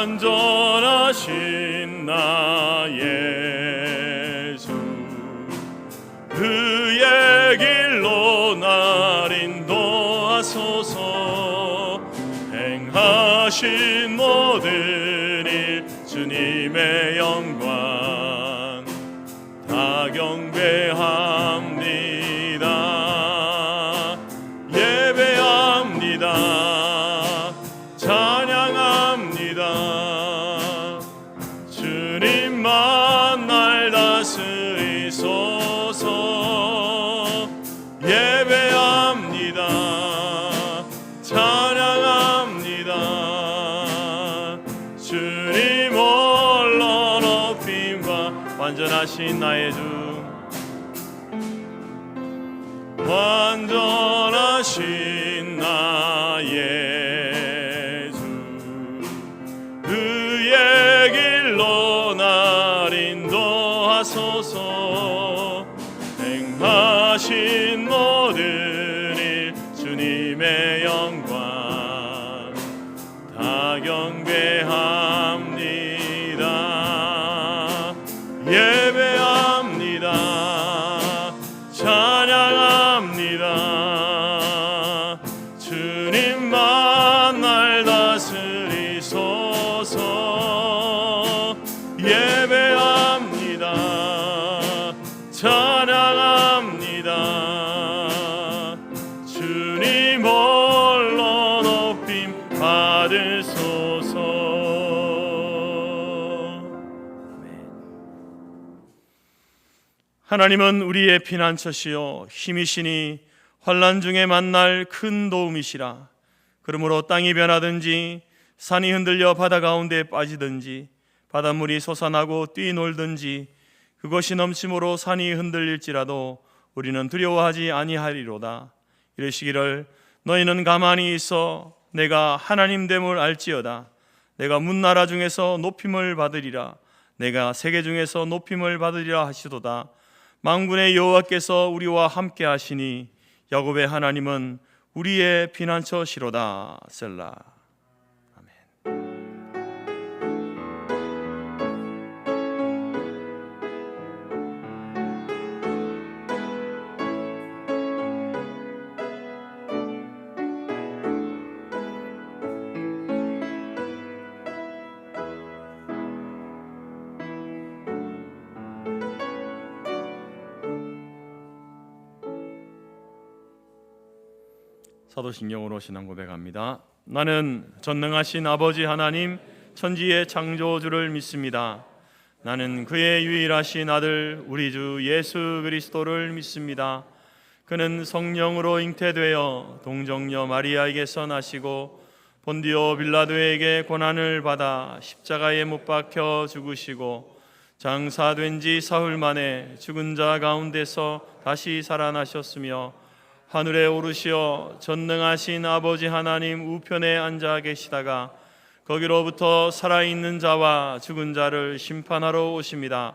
완전하신 나의 주, 그의 길로 날 인도하소서. 행하신 모든 일 주님의 영광 다 경배합니다. 예배합니다. 찬양합니다. 주님만 날 다스리소서. 예배합니다. 찬양합니다. 주님 홀로 높임과 완전하신 나의 주, 완전하신 나의 주, 그의 길로 날 인도하소서. 행하신 모든 일 주님의 영광 다 경배합니다. 예배합니다. 찬양합니다. 주님만 날 다스리소서. 예배합니다. 찬양합니다. 주님 홀로 높임 받으소서. 하나님은 우리의 피난처시요 힘이시니 환난 중에 만날 큰 도움이시라. 그러므로 땅이 변하든지 산이 흔들려 바다 가운데 빠지든지 바닷물이 솟아나고 뛰놀든지 그것이 넘침으로 산이 흔들릴지라도 우리는 두려워하지 아니하리로다. 이르시기를 너희는 가만히 있어 내가 하나님됨을 알지어다. 내가 문나라 중에서 높임을 받으리라. 내가 세계 중에서 높임을 받으리라 하시도다. 만군의 여호와께서 우리와 함께 하시니 야곱의 하나님은 우리의 피난처시로다. 셀라. 사도신경으로 신앙 고백합니다. 나는 전능하신 아버지 하나님 천지의 창조주를 믿습니다. 나는 그의 유일하신 아들 우리 주 예수 그리스도를 믿습니다. 그는 성령으로 잉태되어 동정녀 마리아에게서 나시고 본디오 빌라도에게 고난을 받아 십자가에 못 박혀 죽으시고 장사된 지 사흘 만에 죽은 자 가운데서 다시 살아나셨으며 하늘에 오르시어 전능하신 아버지 하나님 우편에 앉아 계시다가 거기로부터 살아있는 자와 죽은 자를 심판하러 오십니다.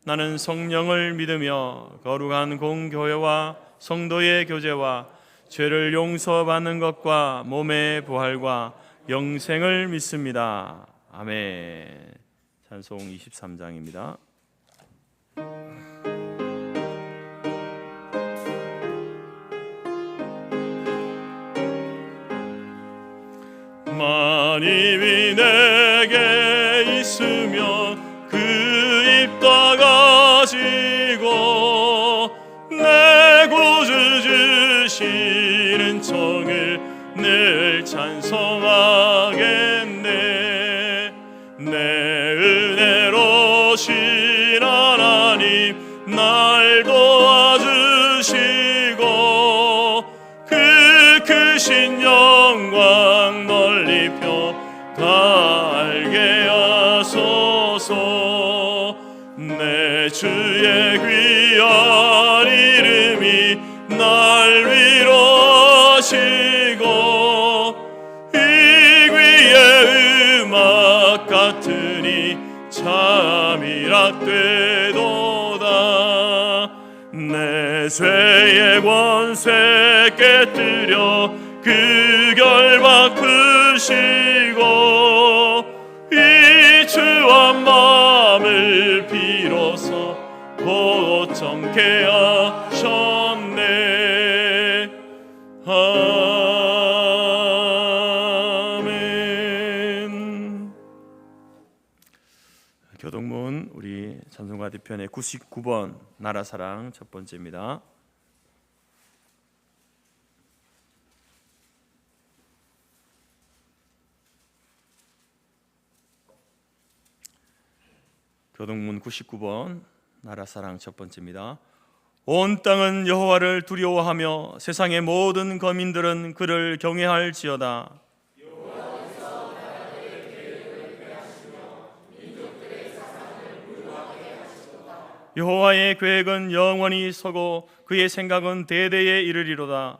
나는 성령을 믿으며 거룩한 공교회와 성도의 교제와 죄를 용서받는 것과 몸의 부활과 영생을 믿습니다. 아멘. 찬송 23장입니다. 만입이 내게 있으며 그 입 다 가지고 내 구주 주시는 청을 늘 찬송하겠네. 내 은혜로신 하나님 날 도와주시고 그 크신 영광 널리 펴 다 알게 하소서. 내 주의 귀한 이름이 날 위로하시고 이 귀의 음악 같으니 참이라 되도다. 내 죄의 권세 깨뜨려 그 결박 푸시고 이 그렇게 하셨네. 아멘. 교동문 우리 찬송가 뒤편의 99번 나라사랑 첫 번째입니다. 교동문 99번 나라사랑 첫 번째입니다. 온 땅은 여호와를 두려워하며 세상의 모든 거민들은 그를 경외할지어다. 여호와의 계획은 영원히 서고 그의 생각은 대대에 이르리로다.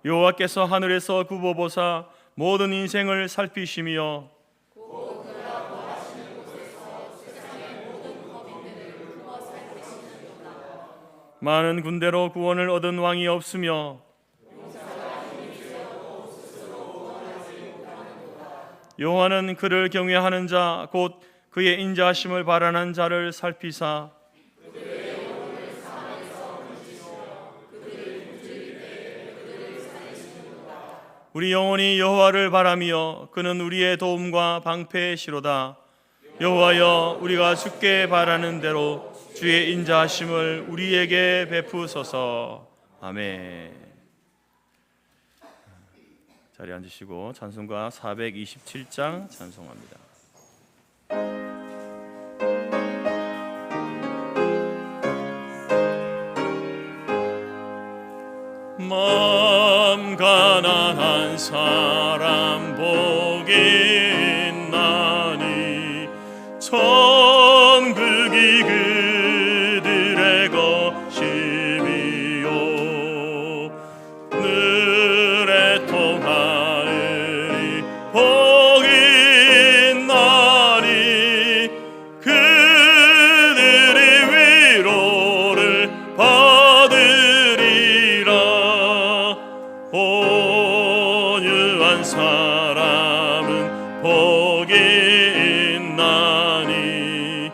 여호와께서 하늘에서 굽어보사 모든 인생을 살피시며 많은 군대로 구원을 얻은 왕이 없으며 여호와는 그를 경외하는 자 곧 그의 인자하심을 바라는 자를 살피사 우리 영혼이 여호와를 바라며 그는 우리의 도움과 방패시로다. 여호와여, 우리가 주께 바라는 대로 주의 인자하심을 우리에게 베푸소서. 아멘. 자리에 앉으시고 찬송가 427장 찬송합니다. 마음 가난한 사람 복이 있나니 천국이 그들의 것이미요. 늘 애통하느니 복이 있나니 그들이 위로를 받으리라. 온유한 사람은 복이 있나니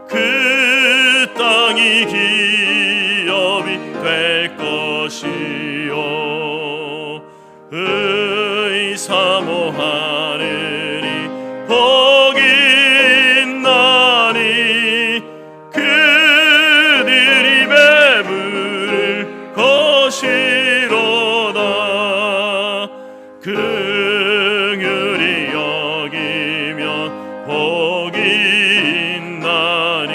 그 땅이 기업이 될 것이요. 의사모하느니 복이 있나니 그들이 배부를 것이로다. 긍휼히 여기면 복이 있나니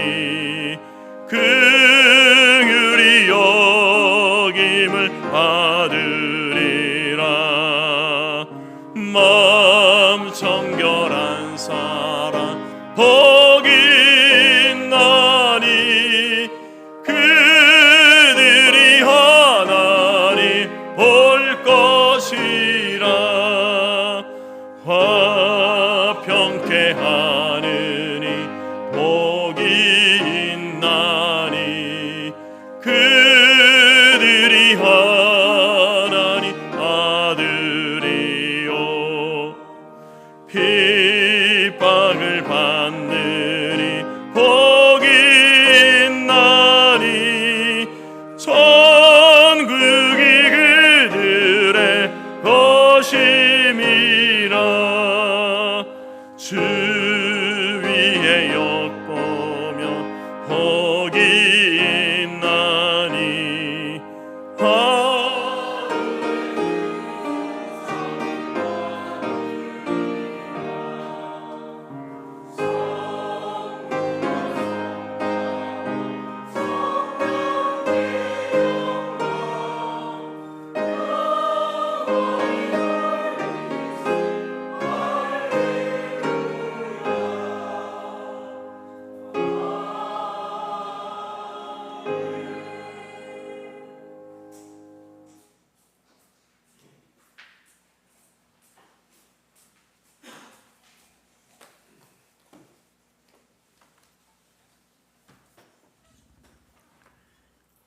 긍휼히 여김을 받으리라. 마음 정결한 사람 복이 있나니 그들이 하나님 볼 것이라. 화평케 하느니 복이 있나니 그들이 하나님 아들이요. 핍박을 받느니 복이 있나니 천국이 그들의 것임이라. 주 위에 엿보면 복이 있나니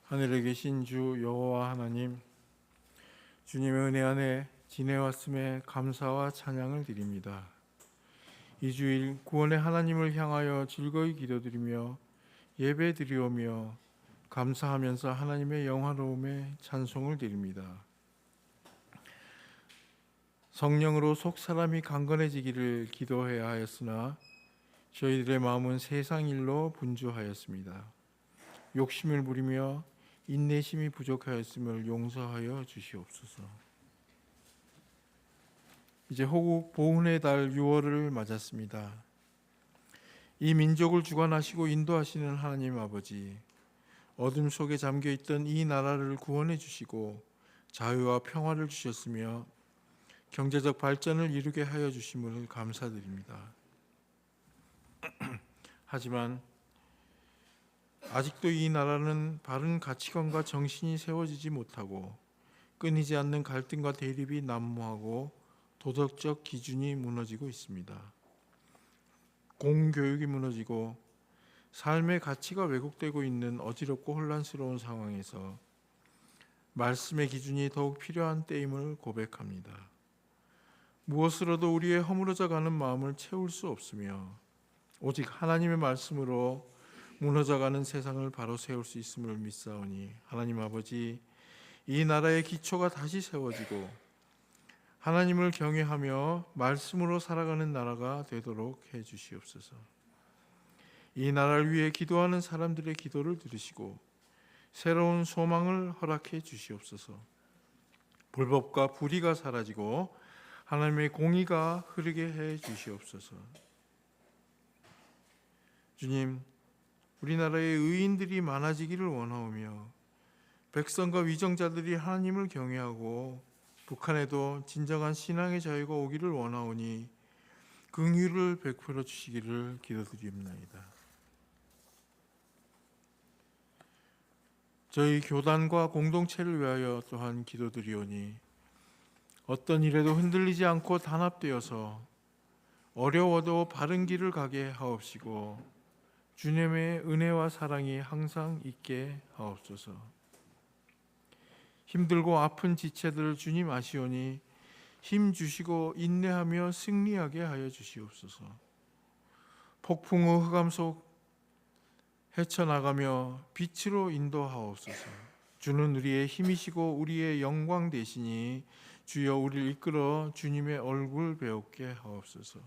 하늘에 계신 주 여호와 하나님, 주님의 은혜 안에 지내왔음에 감사와 찬양을 드립니다. 이 주일 구원의 하나님을 향하여 즐거이 기도드리며 예배드리오며 감사하면서 하나님의 영화로움에 찬송을 드립니다. 성령으로 속 사람이 강건해지기를 기도해야 하였으나 저희들의 마음은 세상 일로 분주하였습니다. 욕심을 부리며 인내심이 부족하였음을 용서하여 주시옵소서. 이제 호국 보훈의 달 6월을 맞았습니다. 이 민족을 주관하시고 인도하시는 하나님 아버지, 어둠 속에 잠겨있던 이 나라를 구원해 주시고 자유와 평화를 주셨으며 경제적 발전을 이루게 하여 주심을 감사드립니다. 하지만 아직도 이 나라는 바른 가치관과 정신이 세워지지 못하고 끊이지 않는 갈등과 대립이 난무하고 도덕적 기준이 무너지고 있습니다. 공교육이 무너지고 삶의 가치가 왜곡되고 있는 어지럽고 혼란스러운 상황에서 말씀의 기준이 더욱 필요한 때임을 고백합니다. 무엇으로도 우리의 허물어져 가는 마음을 채울 수 없으며 오직 하나님의 말씀으로 무너져가는 세상을 바로 세울 수 있음을 믿사오니 하나님 아버지, 이 나라의 기초가 다시 세워지고 하나님을 경외하며 말씀으로 살아가는 나라가 되도록 해 주시옵소서. 이 나라를 위해 기도하는 사람들의 기도를 들으시고 새로운 소망을 허락해 주시옵소서. 불법과 불의가 사라지고 하나님의 공의가 흐르게 해 주시옵소서. 주님, 우리나라에 의인들이 많아지기를 원하오며 백성과 위정자들이 하나님을 경외하고 북한에도 진정한 신앙의 자유가 오기를 원하오니 긍휼을 베풀어 주시기를 기도드립니다. 저희 교단과 공동체를 위하여 또한 기도드리오니 어떤 일에도 흔들리지 않고 단합되어서 어려워도 바른 길을 가게 하옵시고 주님의 은혜와 사랑이 항상 있게 하옵소서. 힘들고 아픈 지체들을 주님 아시오니 힘 주시고 인내하며 승리하게 하여 주시옵소서. 폭풍우 흑암 속 헤쳐나가며 빛으로 인도하옵소서. 주는 우리의 힘이시고 우리의 영광 되시니 주여 우리를 이끌어 주님의 얼굴 배우게 하옵소서.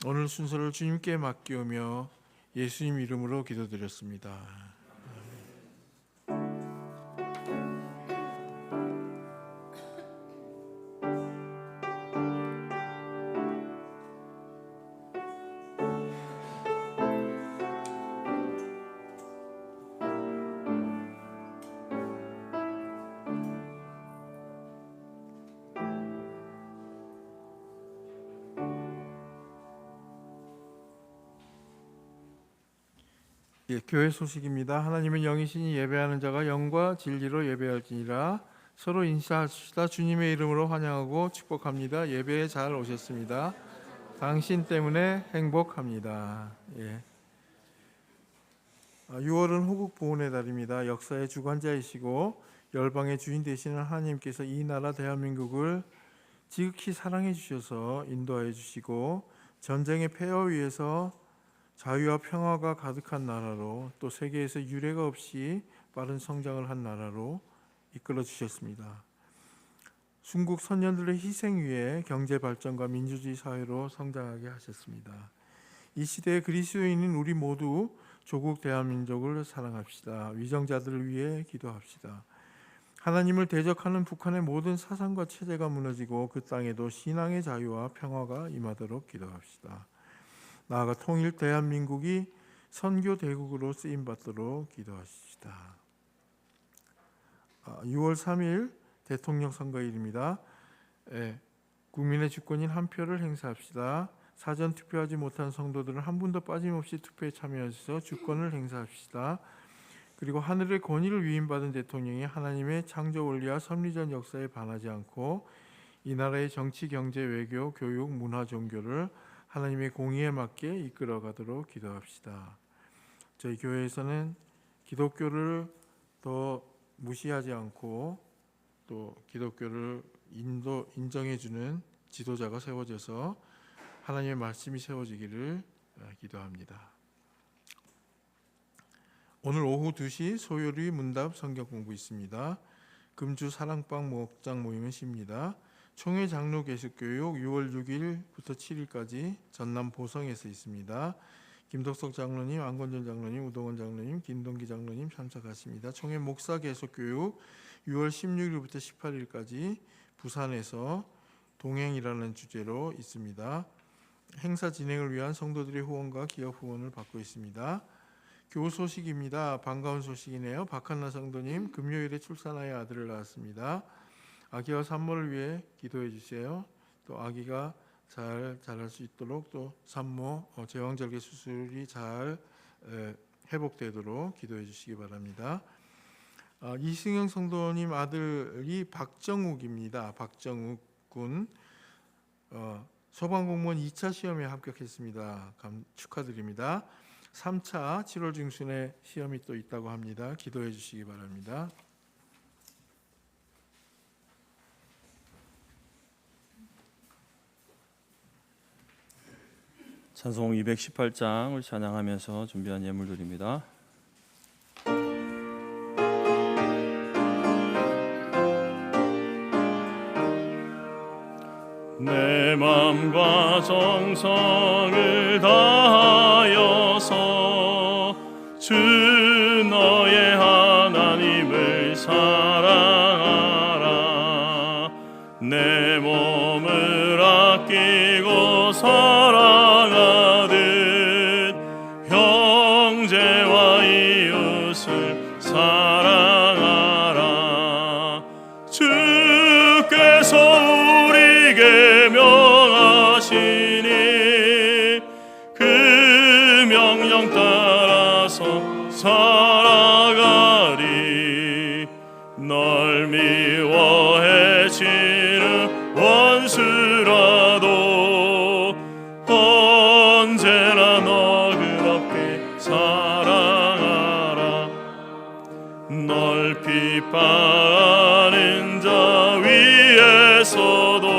오늘 순서를 주님께 맡기오며 예수님 이름으로 기도드렸습니다. 교회 소식입니다. 하나님은 영이시니 예배하는 자가 영과 진리로 예배할지니라. 서로 인사하시다. 주님의 이름으로 환영하고 축복합니다. 예배에 잘 오셨습니다. 당신 때문에 행복합니다. 6월은 호국 보훈의 달입니다. 역사의 주관자이시고 열방의 주인 되시는 하나님께서 이 나라 대한민국을 지극히 사랑해 주셔서 인도하여 주시고 전쟁의 폐허 위에서 자유와 평화가 가득한 나라로 또 세계에서 유례가 없이 빠른 성장을 한 나라로 이끌어 주셨습니다. 순국 선열들의 희생 위에 경제 발전과 민주주의 사회로 성장하게 하셨습니다. 이 시대의 그리스도인인 우리 모두 조국 대한민족을 사랑합시다. 위정자들을 위해 기도합시다. 하나님을 대적하는 북한의 모든 사상과 체제가 무너지고 그 땅에도 신앙의 자유와 평화가 임하도록 기도합시다. 나아가 통일 대한민국이 선교 대국으로 쓰임받도록 기도하십시다. 6월 3일 대통령 선거일입니다. 국민의 주권인 한 표를 행사합시다. 사전 투표하지 못한 성도들은 한 분도 빠짐없이 투표에 참여하셔서 주권을 행사합시다. 그리고 하늘의 권위를 위임받은 대통령이 하나님의 창조 원리와 섭리전 역사에 반하지 않고 이 나라의 정치, 경제, 외교, 교육, 문화, 종교를 하나님의 공의에 맞게 이끌어가도록 기도합시다. 저희 교회에서는 기독교를 더 무시하지 않고 또 기독교를 인정해주는 지도자가 세워져서 하나님의 말씀이 세워지기를 기도합니다. 오늘 오후 2시 소요리 문답 성경 공부 있습니다. 금주 사랑방 목장 모임은 쉽니다. 총회 장로 계습교육 6월 6일부터 7일까지 전남 보성에서 있습니다. 김덕석 장로님, 안건전 장로님, 우동원 장로님, 김동기 장로님 참석하십니다. 총회 목사 계속교육 6월 16일부터 18일까지 부산에서 동행이라는 주제로 있습니다. 행사 진행을 위한 성도들의 후원과 기업 후원을 받고 있습니다. 교우 소식입니다. 반가운 소식이네요. 박한나 성도님 금요일에 출산하여 아들을 낳았습니다. 아기와 산모를 위해 기도해 주세요. 또 아기가 잘 자랄 수 있도록 또 산모 제왕절개 수술이 잘 회복되도록 기도해 주시기 바랍니다. 이승영 성도님 아들이 박정욱입니다. 박정욱 군 소방공무원 2차 시험에 합격했습니다. 축하드립니다. 3차 7월 중순에 시험이 또 있다고 합니다. 기도해 주시기 바랍니다. 찬송 218장을 찬양하면서 준비한 예물들입니다. 내 맘과 정성을 다하여서 주 너의 하나님을 사랑하라. 내 몸을 아끼고 사랑하듯 형제와 이웃을 사랑하라. 주께서 우리에게 명하시니 그 명령 따라서 살아가리. 널 미워해 치는 원수라도 언제나 너그럽게 사랑하라. 널 비판하는 자 위에서도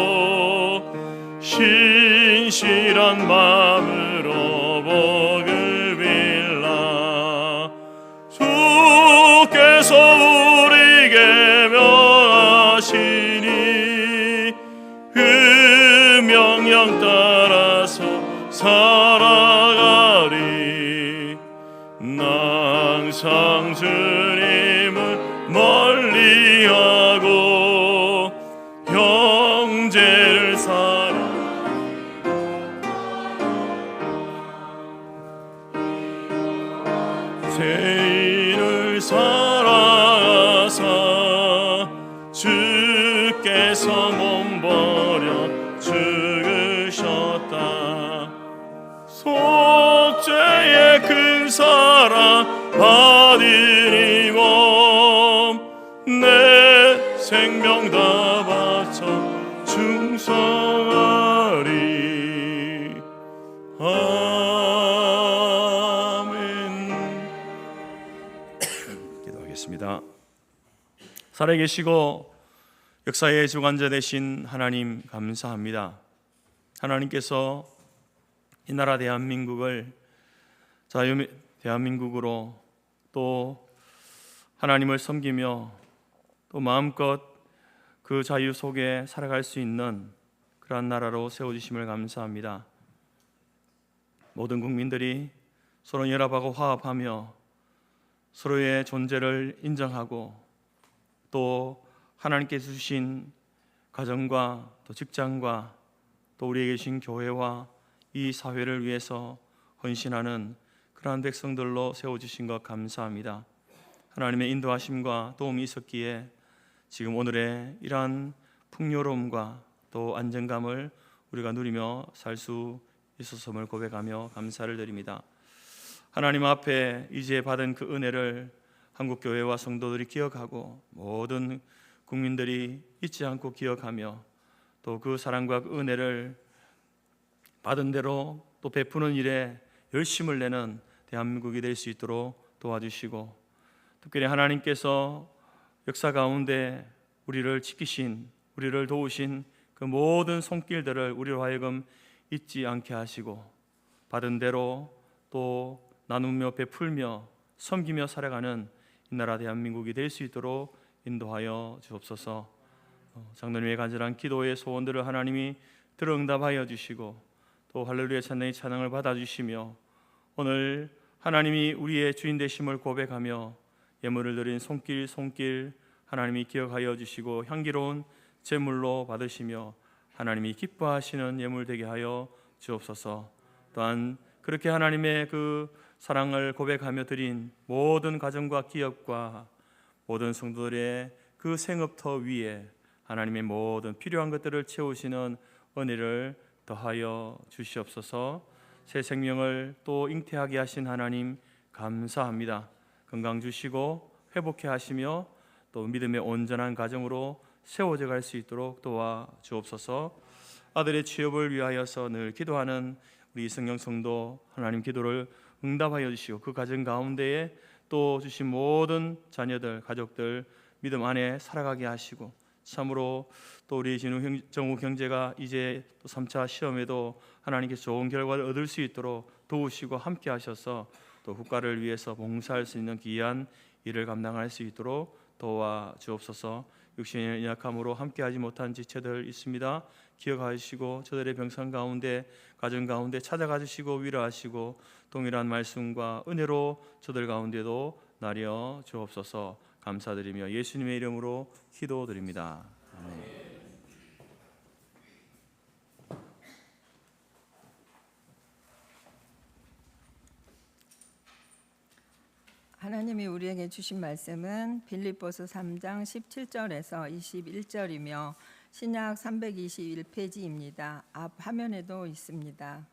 신실한 마음으로 복을 빌라. 주께서 우리에게 명하시니 그 명령 따라서 살아가리. 나 항상 주님을 멀리하고 형제를 사랑. 죄인을 사랑하사 주께서 몸버려 죽으셨다. 속죄의 큰 사랑 받으니 몸내 생명 다 바쳐 충성하리. 아멘. 기도하겠습니다. 살아계시고 역사의 주관자 되신 하나님 감사합니다. 하나님께서 이 나라 대한민국을 대한민국으로 또 하나님을 섬기며 또 마음껏 그 자유 속에 살아갈 수 있는 그러한 나라로 세워주심을 감사합니다. 모든 국민들이 서로 연합하고 화합하며 서로의 존재를 인정하고 또 하나님께서 주신 가정과 또 직장과 또 우리에게 주신 교회와 이 사회를 위해서 헌신하는 그러한 백성들로 세워주신 것 감사합니다. 하나님의 인도하심과 도움이 있었기에 지금 오늘의 이러한 풍요로움과 또 안정감을 우리가 누리며 살 수 있었음을 고백하며 감사를 드립니다. 하나님 앞에 이제 받은 그 은혜를 한국교회와 성도들이 기억하고 모든 국민들이 잊지 않고 기억하며 또 그 사랑과 그 은혜를 받은 대로 또 베푸는 일에 열심을 내는 대한민국이 될 수 있도록 도와주시고, 특별히 하나님께서 역사 가운데 우리를 지키신 우리를 도우신 그 모든 손길들을 우리로 하여금 잊지 않게 하시고 받은 대로 또 나누며 베풀며 섬기며 살아가는 이 나라 대한민국이 될 수 있도록 인도하여 주옵소서. 장로님의 간절한 기도의 소원들을 하나님이 들어 응답하여 주시고 또 할렐루야 찬양의 찬양을 받아주시며 오늘 하나님이 우리의 주인 되심을 고백하며 예물을 드린 손길 하나님이 기억하여 주시고 향기로운 제물로 받으시며 하나님이 기뻐하시는 예물 되게 하여 주옵소서. 또한 그렇게 하나님의 그 사랑을 고백하며 드린 모든 가정과 기업과 모든 성도들의 그 생업터 위에 하나님의 모든 필요한 것들을 채우시는 은혜를 더하여 주시옵소서. 새 생명을 또 잉태하게 하신 하나님 감사합니다. 건강 주시고 회복해 하시며 또 믿음의 온전한 가정으로 세워져 갈 수 있도록 도와 주옵소서. 아들의 취업을 위하여서 늘 기도하는 우리 이성경 성도 하나님 기도를 응답하여 주시고 그 가정 가운데에 또 주신 모든 자녀들 가족들 믿음 안에 살아가게 하시고 참으로 또 우리 정우 경제가 이제 또 3차 시험에도 하나님께 좋은 결과를 얻을 수 있도록 도우시고 함께 하셔서 또 국가를 위해서 봉사할 수 있는 귀한 일을 감당할 수 있도록 도와 주옵소서. 육신의 약함으로 함께하지 못한 지체들 있습니다. 기억하시고 저들의 병상 가운데 가정 가운데 찾아가 주시고 위로하시고 동일한 말씀과 은혜로 저들 가운데도 나려 주옵소서. 감사드리며 예수님의 이름으로 기도드립니다. 아멘. 하나님이 우리에게 주신 말씀은 빌립보서 3장 17절에서 21절이며 신약 321페이지입니다. 앞 화면에도 있습니다.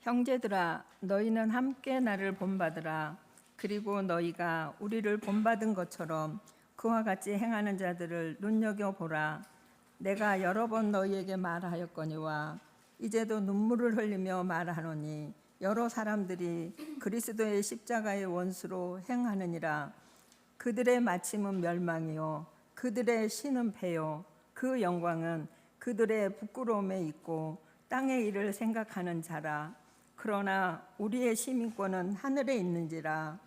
형제들아 너희는 함께 나를 본받으라. 그리고 너희가 우리를 본받은 것처럼 그와 같이 행하는 자들을 눈여겨보라. 내가 여러 번 너희에게 말하였거니와 이제도 눈물을 흘리며 말하노니 여러 사람들이 그리스도의 십자가의 원수로 행하느니라. 그들의 마침은 멸망이요 그들의 신은 패요 그 영광은 그들의 부끄러움에 있고 땅의 일을 생각하는 자라. 그러나 우리의 시민권은 하늘에 있는지라.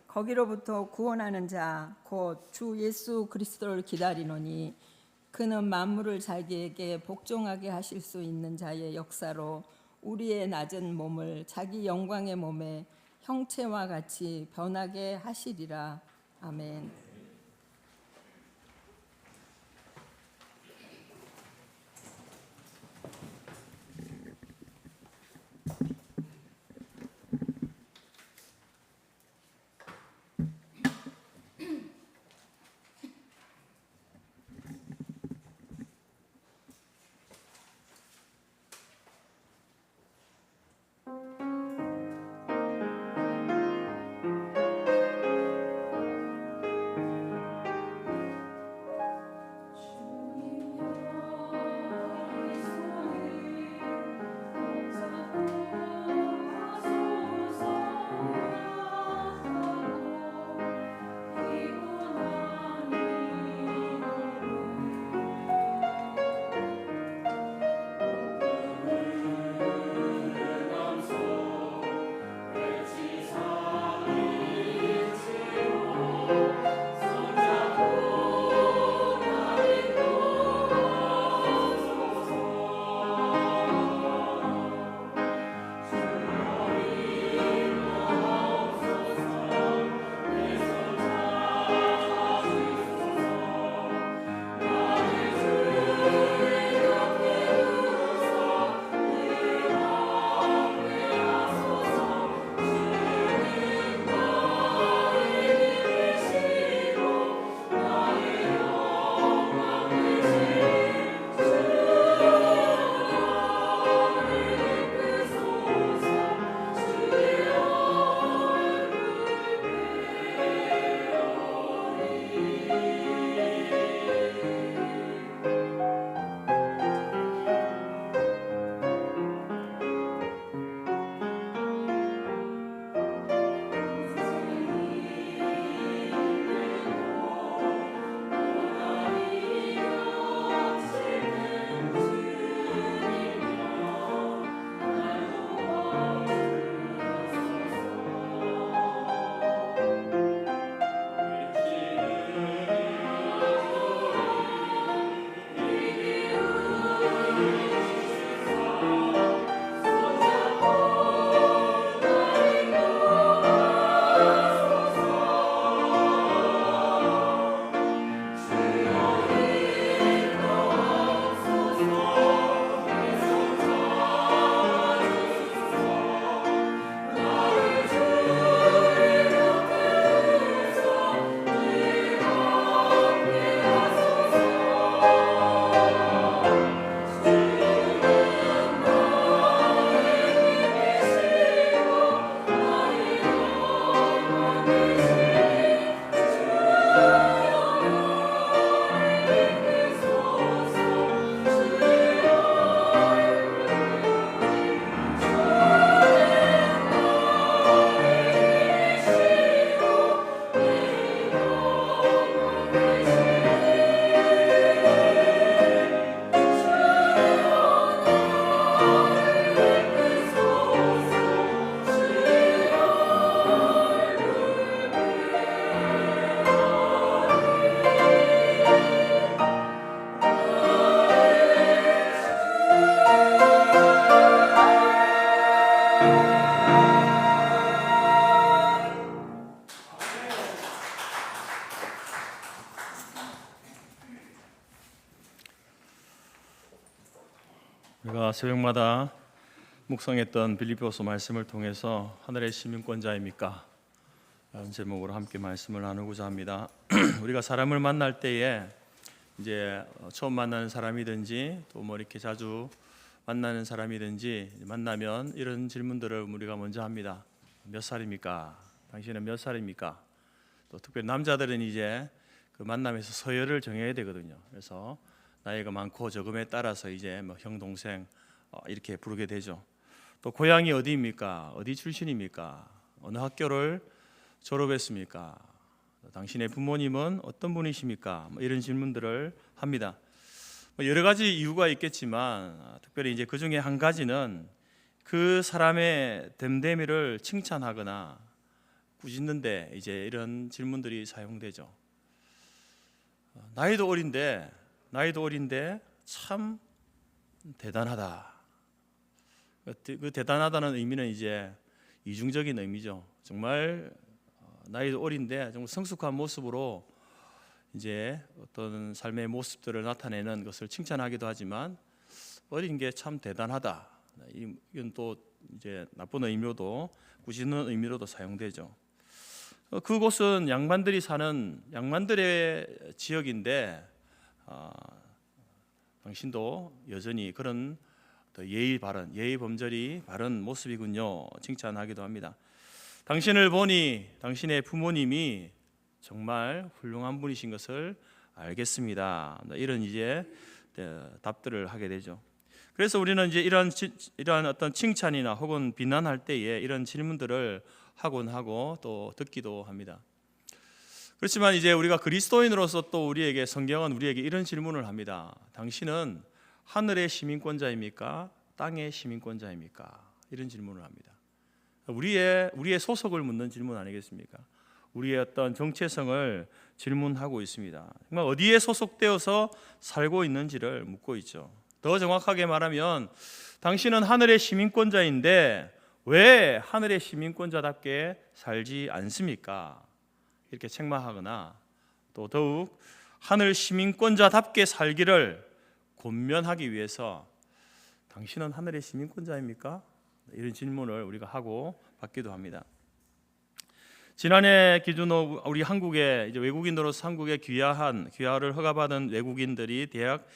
거기로부터 구원하는 자 곧 주 예수 그리스도를 기다리노니 그는 만물을 자기에게 복종하게 하실 수 있는 자의 역사로 우리의 낮은 몸을 자기 영광의 몸에 형체와 같이 변하게 하시리라. 아멘. 새벽마다 묵상했던 빌립보서 말씀을 통해서 하늘의 시민권자입니까? 라는 제목으로 함께 말씀을 나누고자 합니다. 우리가 사람을 만날 때에 이제 처음 만나는 사람이든지 또 뭐 이렇게 자주 만나는 사람이든지 만나면 이런 질문들을 우리가 먼저 합니다. 몇 살입니까? 당신은 몇 살입니까? 또 특별히 남자들은 이제 그 만남에서 서열을 정해야 되거든요. 그래서 나이가 많고 적음에 따라서 이제 뭐 형, 동생 이렇게 부르게 되죠. 또 고향이 어디입니까? 어디 출신입니까? 어느 학교를 졸업했습니까? 당신의 부모님은 어떤 분이십니까? 뭐 이런 질문들을 합니다. 여러 가지 이유가 있겠지만 특별히 이제 그 중에 한 가지는 그 사람의 됨됨이를 칭찬하거나 꾸짖는데 이제 이런 질문들이 사용되죠. 나이도 어린데 참 대단하다. 그 대단하다는 의미는 이제 이중적인 의미죠. 정말 나이도 어린데 정말 성숙한 모습으로 이제 어떤 삶의 모습들을 나타내는 것을 칭찬하기도 하지만 어린 게 참 대단하다. 이건 또 이제 나쁜 의미로도 꾸짖는 의미로도 사용되죠. 그곳은 양반들이 사는 양반들의 지역인데 당신도 여전히 그런 예의 범절이 바른 모습이군요. 칭찬하기도 합니다. 당신을 보니 당신의 부모님이 정말 훌륭한 분이신 것을 알겠습니다. 이런 이제 답들을 하게 되죠. 그래서 우리는 이제 이러한 어떤 칭찬이나 혹은 비난할 때에 이런 질문들을 하곤 하고 또 듣기도 합니다. 그렇지만 이제 우리가 그리스도인으로서 또 우리에게 성경은 우리에게 이런 질문을 합니다. 당신은 하늘의 시민권자입니까? 땅의 시민권자입니까? 이런 질문을 합니다. 우리의 소속을 묻는 질문 아니겠습니까? 우리의 어떤 정체성을 질문하고 있습니다. 정말 어디에 소속되어서 살고 있는지를 묻고 있죠. 더 정확하게 말하면 당신은 하늘의 시민권자인데 왜 하늘의 시민권자답게 살지 않습니까? 이렇게 책망하거나 또 더욱 하늘 시민권자답게 살기를 권면하기 위해서 당신은 하늘의 시민권자입니까? 이런 질문을 우리가 하고 받기도 합니다. 지난해 기준으로 우리 한국에 이제 외국인으로서 한국에 귀화를 허가받은 외국인들이 대략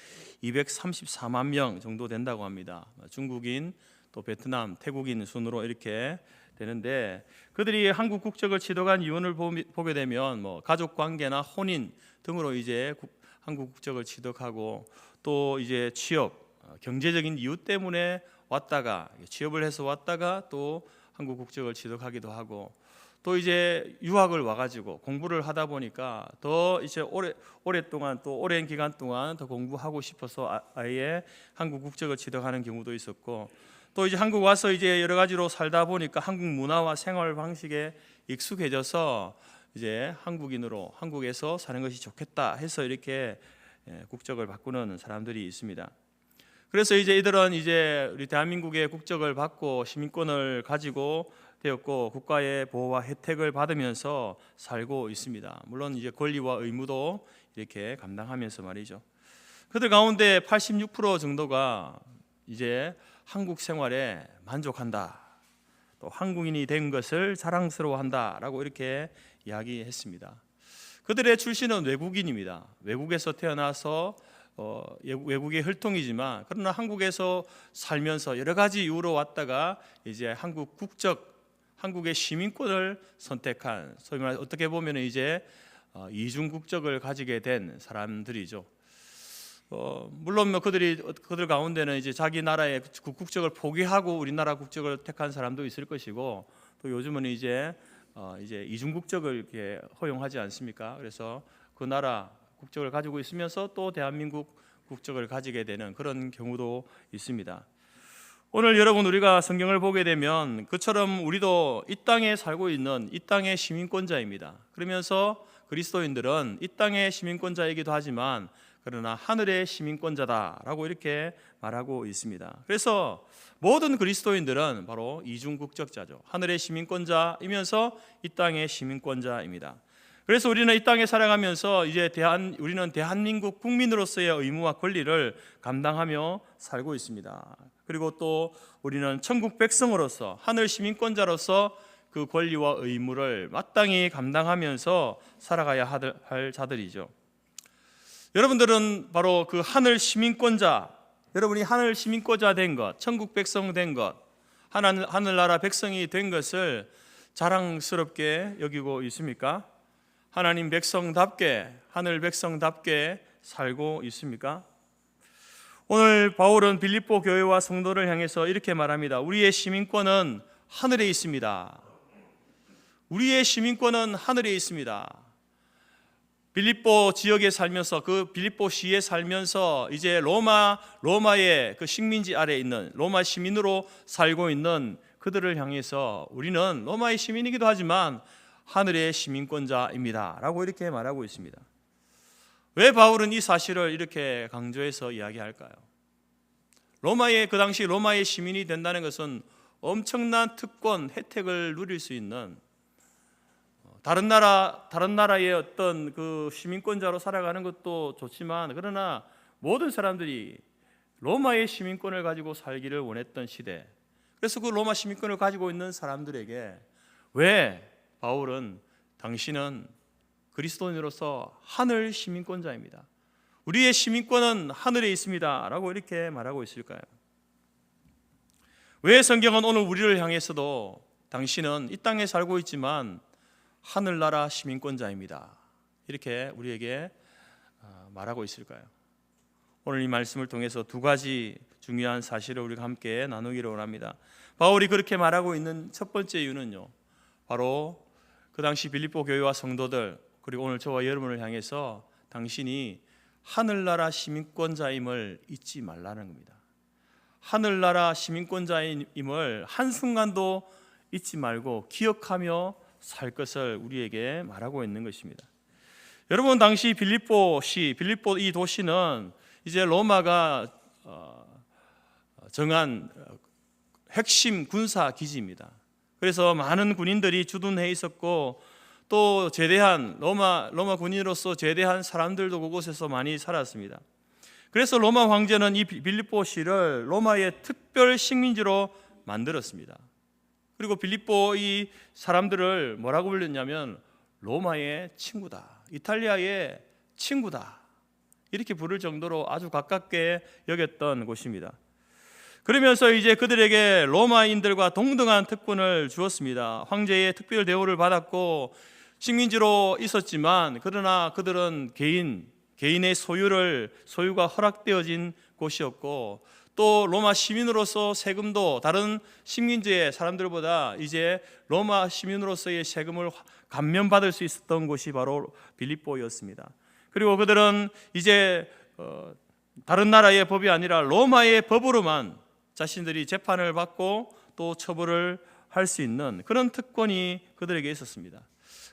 234만 명 정도 된다고 합니다. 중국인, 또 베트남, 태국인 순으로 이렇게 되는데 그들이 한국 국적을 취득한 이유를 보게 되면 뭐 가족 관계나 혼인 등으로 이제 한국 국적을 취득하고 또 이제 취업, 경제적인 이유 때문에 왔다가 취업을 해서 왔다가 또 한국 국적을 취득하기도 하고 또 이제 유학을 와가지고 공부를 하다 보니까 더 이제 오랫동안 또 오랜 기간 동안 더 공부하고 싶어서 아예 한국 국적을 취득하는 경우도 있었고 또 이제 한국 와서 이제 여러 가지로 살다 보니까 한국 문화와 생활 방식에 익숙해져서 이제 한국인으로 한국에서 사는 것이 좋겠다 해서 이렇게 국적을 바꾸는 사람들이 있습니다. 그래서 이제 이들은 이제 우리 대한민국의 국적을 받고 시민권을 가지고 되었고 국가의 보호와 혜택을 받으면서 살고 있습니다. 물론 이제 권리와 의무도 이렇게 감당하면서 말이죠. 그들 가운데 86% 정도가 이제 한국 생활에 만족한다. 또 한국인이 된 것을 자랑스러워한다라고 이렇게 이야기했습니다. 그들의 출신은 외국인입니다. 외국에서 태어나서 외국의 혈통이지만 그러나 한국에서 살면서 여러 가지 이유로 왔다가 이제 한국 국적, 한국의 시민권을 선택한 소위 말해 어떻게 보면 이제 이중 국적을 가지게 된 사람들이죠. 물론 뭐 그들 가운데는 이제 자기 나라의 국적을 포기하고 우리나라 국적을 택한 사람도 있을 것이고 또 요즘은 이제 이중 국적을 이렇게 허용하지 않습니까? 그래서 그 나라 국적을 가지고 있으면서 또 대한민국 국적을 가지게 되는 그런 경우도 있습니다. 오늘 여러분 우리가 성경을 보게 되면 그처럼 우리도 이 땅에 살고 있는 이 땅의 시민권자입니다. 그러면서 그리스도인들은 이 땅의 시민권자이기도 하지만 그러나 하늘의 시민권자다라고 이렇게 말하고 있습니다. 그래서 모든 그리스도인들은 바로 이중 국적자죠. 하늘의 시민권자이면서 이 땅의 시민권자입니다. 그래서 우리는 이 땅에 살아가면서 이제 우리는 대한민국 국민으로서의 의무와 권리를 감당하며 살고 있습니다. 그리고 또 우리는 천국 백성으로서 하늘 시민권자로서 그 권리와 의무를 마땅히 감당하면서 살아가야 할 자들이죠. 여러분들은 바로 그 하늘 시민권자, 여러분이 하늘 시민권자 된 것, 천국 백성 된 것, 하늘나라 백성이 된 것을 자랑스럽게 여기고 있습니까? 하나님 백성답게, 하늘 백성답게 살고 있습니까? 오늘 바울은 빌립보 교회와 성도를 향해서 이렇게 말합니다. 우리의 시민권은 하늘에 있습니다. 우리의 시민권은 하늘에 있습니다. 빌립보 지역에 살면서, 그 빌립보 시에 살면서 이제 로마의 그 식민지 아래에 있는 로마 시민으로 살고 있는 그들을 향해서 우리는 로마의 시민이기도 하지만 하늘의 시민권자입니다 라고 이렇게 말하고 있습니다. 왜 바울은 이 사실을 이렇게 강조해서 이야기할까요? 그 당시 로마의 시민이 된다는 것은 엄청난 특권, 혜택을 누릴 수 있는, 다른 나라의 어떤 그 시민권자로 살아가는 것도 좋지만, 그러나 모든 사람들이 로마의 시민권을 가지고 살기를 원했던 시대. 그래서 그 로마 시민권을 가지고 있는 사람들에게 왜 바울은 당신은 그리스도인으로서 하늘 시민권자입니다, 우리의 시민권은 하늘에 있습니다 라고 이렇게 말하고 있을까요? 왜 성경은 오늘 우리를 향해서도 당신은 이 땅에 살고 있지만 하늘나라 시민권자입니다 이렇게 우리에게 말하고 있을까요? 오늘 이 말씀을 통해서 두 가지 중요한 사실을 우리가 함께 나누기를 원합니다. 바울이 그렇게 말하고 있는 첫 번째 이유는요, 바로 그 당시 빌립보 교회와 성도들, 그리고 오늘 저와 여러분을 향해서 당신이 하늘나라 시민권자임을 잊지 말라는 겁니다. 하늘나라 시민권자임을 한순간도 잊지 말고 기억하며 살 것을 우리에게 말하고 있는 것입니다. 여러분, 당시 빌립보 이 도시는 이제 로마가 정한 핵심 군사 기지입니다. 그래서 많은 군인들이 주둔해 있었고, 또 제대한 로마 군인으로서 제대한 사람들도 그곳에서 많이 살았습니다. 그래서 로마 황제는 이 빌립보시를 로마의 특별 식민지로 만들었습니다. 그리고 빌립보 이 사람들을 뭐라고 불렀냐면 로마의 친구다, 이탈리아의 친구다, 이렇게 부를 정도로 아주 가깝게 여겼던 곳입니다. 그러면서 이제 그들에게 로마인들과 동등한 특권을 주었습니다. 황제의 특별 대우를 받았고 식민지로 있었지만, 그러나 그들은 개인의 소유가 허락되어진 곳이었고, 또 로마 시민으로서 세금도 다른 식민지의 사람들보다 이제 로마 시민으로서의 세금을 감면받을 수 있었던 곳이 바로 빌립보였습니다. 그리고 그들은 이제 다른 나라의 법이 아니라 로마의 법으로만 자신들이 재판을 받고 또 처벌을 할 수 있는 그런 특권이 그들에게 있었습니다.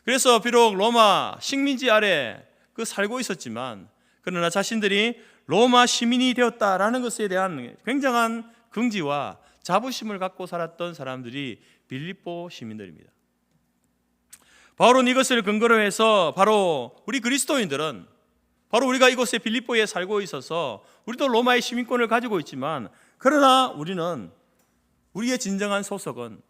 그래서 비록 로마 식민지 아래 살고 있었지만, 그러나 자신들이 로마 시민이 되었다라는 것에 대한 굉장한 긍지와 자부심을 갖고 살았던 사람들이 빌립보 시민들입니다. 바울은 이것을 근거로 해서 바로 우리 그리스도인들은, 바로 우리가 이곳에 빌립보에 살고 있어서 우리도 로마의 시민권을 가지고 있지만, 그러나 우리의 진정한 소속은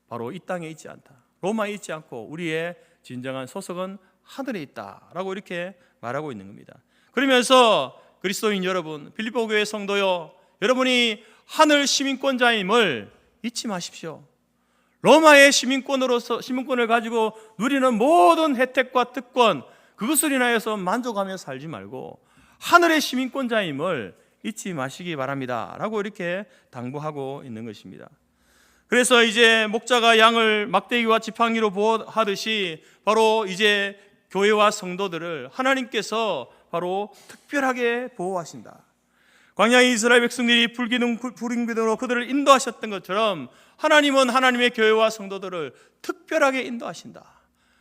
바로 이 땅에 있지 않다, 로마에 있지 않고 우리의 진정한 소속은 하늘에 있다라고 이렇게 말하고 있는 겁니다. 그러면서 그리스도인 여러분, 빌립보 교회 성도요, 여러분이 하늘 시민권자임을 잊지 마십시오. 로마의 시민권을 가지고 누리는 모든 혜택과 특권, 그것을 인하여서 만족하며 살지 말고 하늘의 시민권자임을 잊지 마시기 바랍니다 라고 이렇게 당부하고 있는 것입니다. 그래서 이제 목자가 양을 막대기와 지팡이로 보호하듯이 바로 이제 교회와 성도들을 하나님께서 바로 특별하게 보호하신다. 광야의 이스라엘 백성들이 불기둥으로 그들을 인도하셨던 것처럼 하나님은 하나님의 교회와 성도들을 특별하게 인도하신다.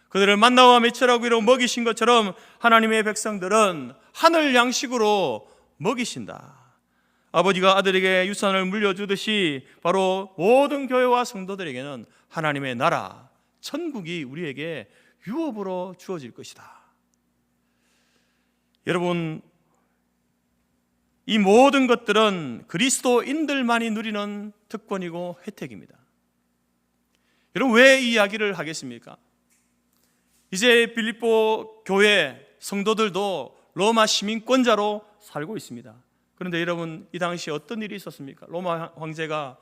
그들을 만나와 매출하고 이로 먹이신 것처럼 하나님의 백성들은 하늘 양식으로 먹이신다. 아버지가 아들에게 유산을 물려주듯이 바로 모든 교회와 성도들에게는 하나님의 나라, 천국이 우리에게 유업으로 주어질 것이다. 여러분, 이 모든 것들은 그리스도인들만이 누리는 특권이고 혜택입니다. 여러분, 왜 이 이야기를 하겠습니까? 이제 빌립보 교회 성도들도 로마 시민권자로 살고 있습니다. 그런데 여러분, 이 당시에 어떤 일이 있었습니까? 로마 황제가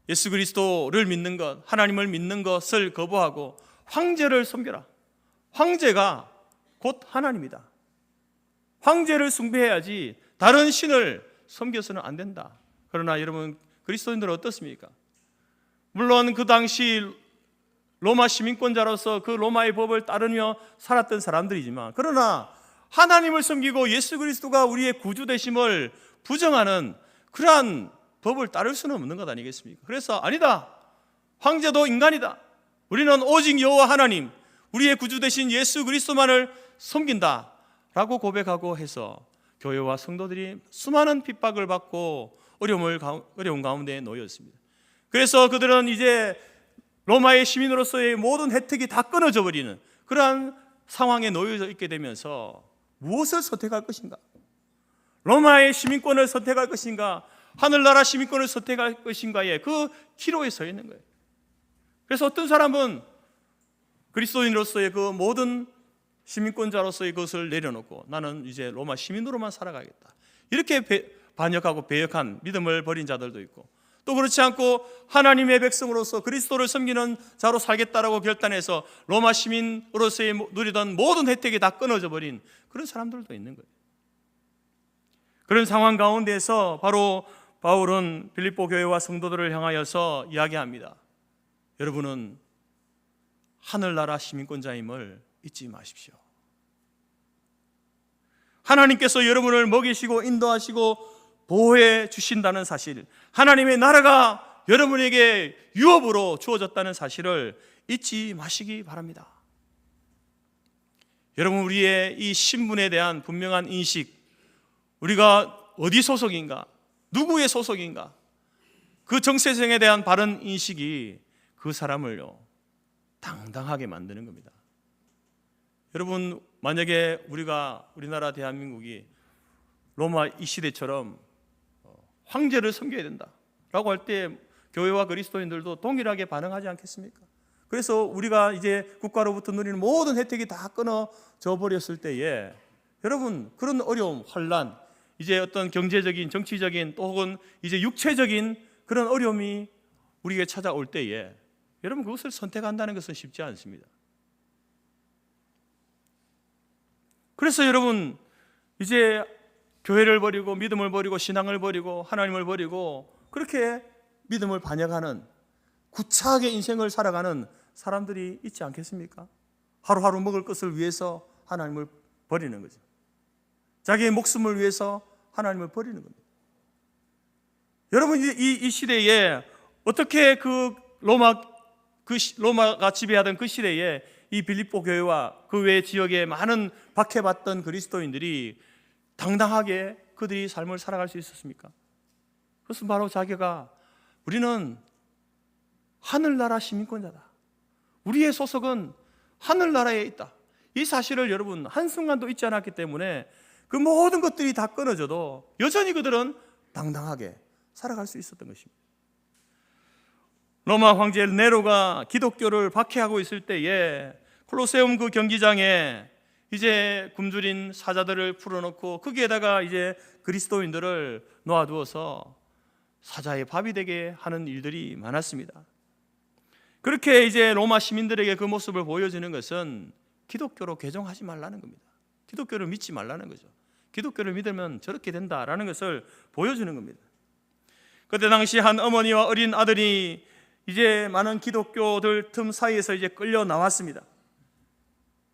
예수 그리스도를 믿는 것, 하나님을 믿는 것을 거부하고 황제를 섬겨라. 황제가 곧 하나님이다. 황제를 숭배해야지 다른 신을 섬겨서는 안 된다. 그러나 여러분, 그리스도인들은 어떻습니까? 물론 그 당시 로마 시민권자로서 그 로마의 법을 따르며 살았던 사람들이지만, 그러나 하나님을 섬기고 예수 그리스도가 우리의 구주 되심을 부정하는 그러한 법을 따를 수는 없는 것 아니겠습니까? 그래서 아니다, 황제도 인간이다, 우리는 오직 여호와 하나님, 우리의 구주 되신 예수 그리스도만을 섬긴다 라고 고백하고 해서 교회와 성도들이 수많은 핍박을 받고 어려운 가운데 놓였습니다. 그래서 그들은 이제 로마의 시민으로서의 모든 혜택이 다 끊어져 버리는 그러한 상황에 놓여져 있게 되면서 무엇을 선택할 것인가? 로마의 시민권을 선택할 것인가? 하늘나라 시민권을 선택할 것인가에 그 기로에 서 있는 거예요. 그래서 어떤 사람은 그리스도인으로서의 그 모든 시민권자로서의 것을 내려놓고 나는 이제 로마 시민으로만 살아가겠다, 이렇게 반역하고 배역한 믿음을 버린 자들도 있고, 또 그렇지 않고 하나님의 백성으로서 그리스도를 섬기는 자로 살겠다라고 결단해서 로마 시민으로서의 누리던 모든 혜택이 다 끊어져 버린 그런 사람들도 있는 거예요. 그런 상황 가운데서 바로 바울은 빌립보 교회와 성도들을 향하여서 이야기합니다. 여러분은 하늘나라 시민권자임을 잊지 마십시오. 하나님께서 여러분을 먹이시고 인도하시고 보호해 주신다는 사실, 하나님의 나라가 여러분에게 유업으로 주어졌다는 사실을 잊지 마시기 바랍니다. 여러분, 우리의 이 신분에 대한 분명한 인식, 우리가 어디 소속인가, 누구의 소속인가, 그 정체성에 대한 바른 인식이 그 사람을요 당당하게 만드는 겁니다. 여러분, 만약에 우리나라 대한민국이 로마 이 시대처럼 황제를 섬겨야 된다라고 할 때 교회와 그리스도인들도 동일하게 반응하지 않겠습니까? 그래서 우리가 이제 국가로부터 누리는 모든 혜택이 다 끊어져 버렸을 때에 여러분, 그런 어려움, 환난, 이제 어떤 경제적인, 정치적인 또 혹은 이제 육체적인 그런 어려움이 우리에게 찾아올 때에 여러분, 그것을 선택한다는 것은 쉽지 않습니다. 그래서 여러분, 이제 교회를 버리고 믿음을 버리고 신앙을 버리고 하나님을 버리고 그렇게 믿음을 반역하는 구차하게 인생을 살아가는 사람들이 있지 않겠습니까? 하루하루 먹을 것을 위해서 하나님을 버리는 거죠. 자기의 목숨을 위해서 하나님을 버리는 겁니다. 여러분, 이 시대에 어떻게 로마가 지배하던 그 시대에 이 빌립보 교회와 그 외 지역에 많은 박해받던 그리스도인들이 당당하게 그들이 삶을 살아갈 수 있었습니까? 그것은 바로 자기가 우리는 하늘나라 시민권자다, 우리의 소속은 하늘나라에 있다, 이 사실을 여러분 한순간도 잊지 않았기 때문에 그 모든 것들이 다 끊어져도 여전히 그들은 당당하게 살아갈 수 있었던 것입니다. 로마 황제 네로가 기독교를 박해하고 있을 때에 콜로세움 그 경기장에 이제 굶주린 사자들을 풀어놓고 거기에다가 이제 그리스도인들을 놓아두어서 사자의 밥이 되게 하는 일들이 많았습니다. 그렇게 이제 로마 시민들에게 그 모습을 보여주는 것은 기독교로 개종하지 말라는 겁니다. 기독교를 믿지 말라는 거죠. 기독교를 믿으면 저렇게 된다라는 것을 보여주는 겁니다. 그때 당시 한 어머니와 어린 아들이 이제 많은 기독교들 틈 사이에서 이제 끌려 나왔습니다.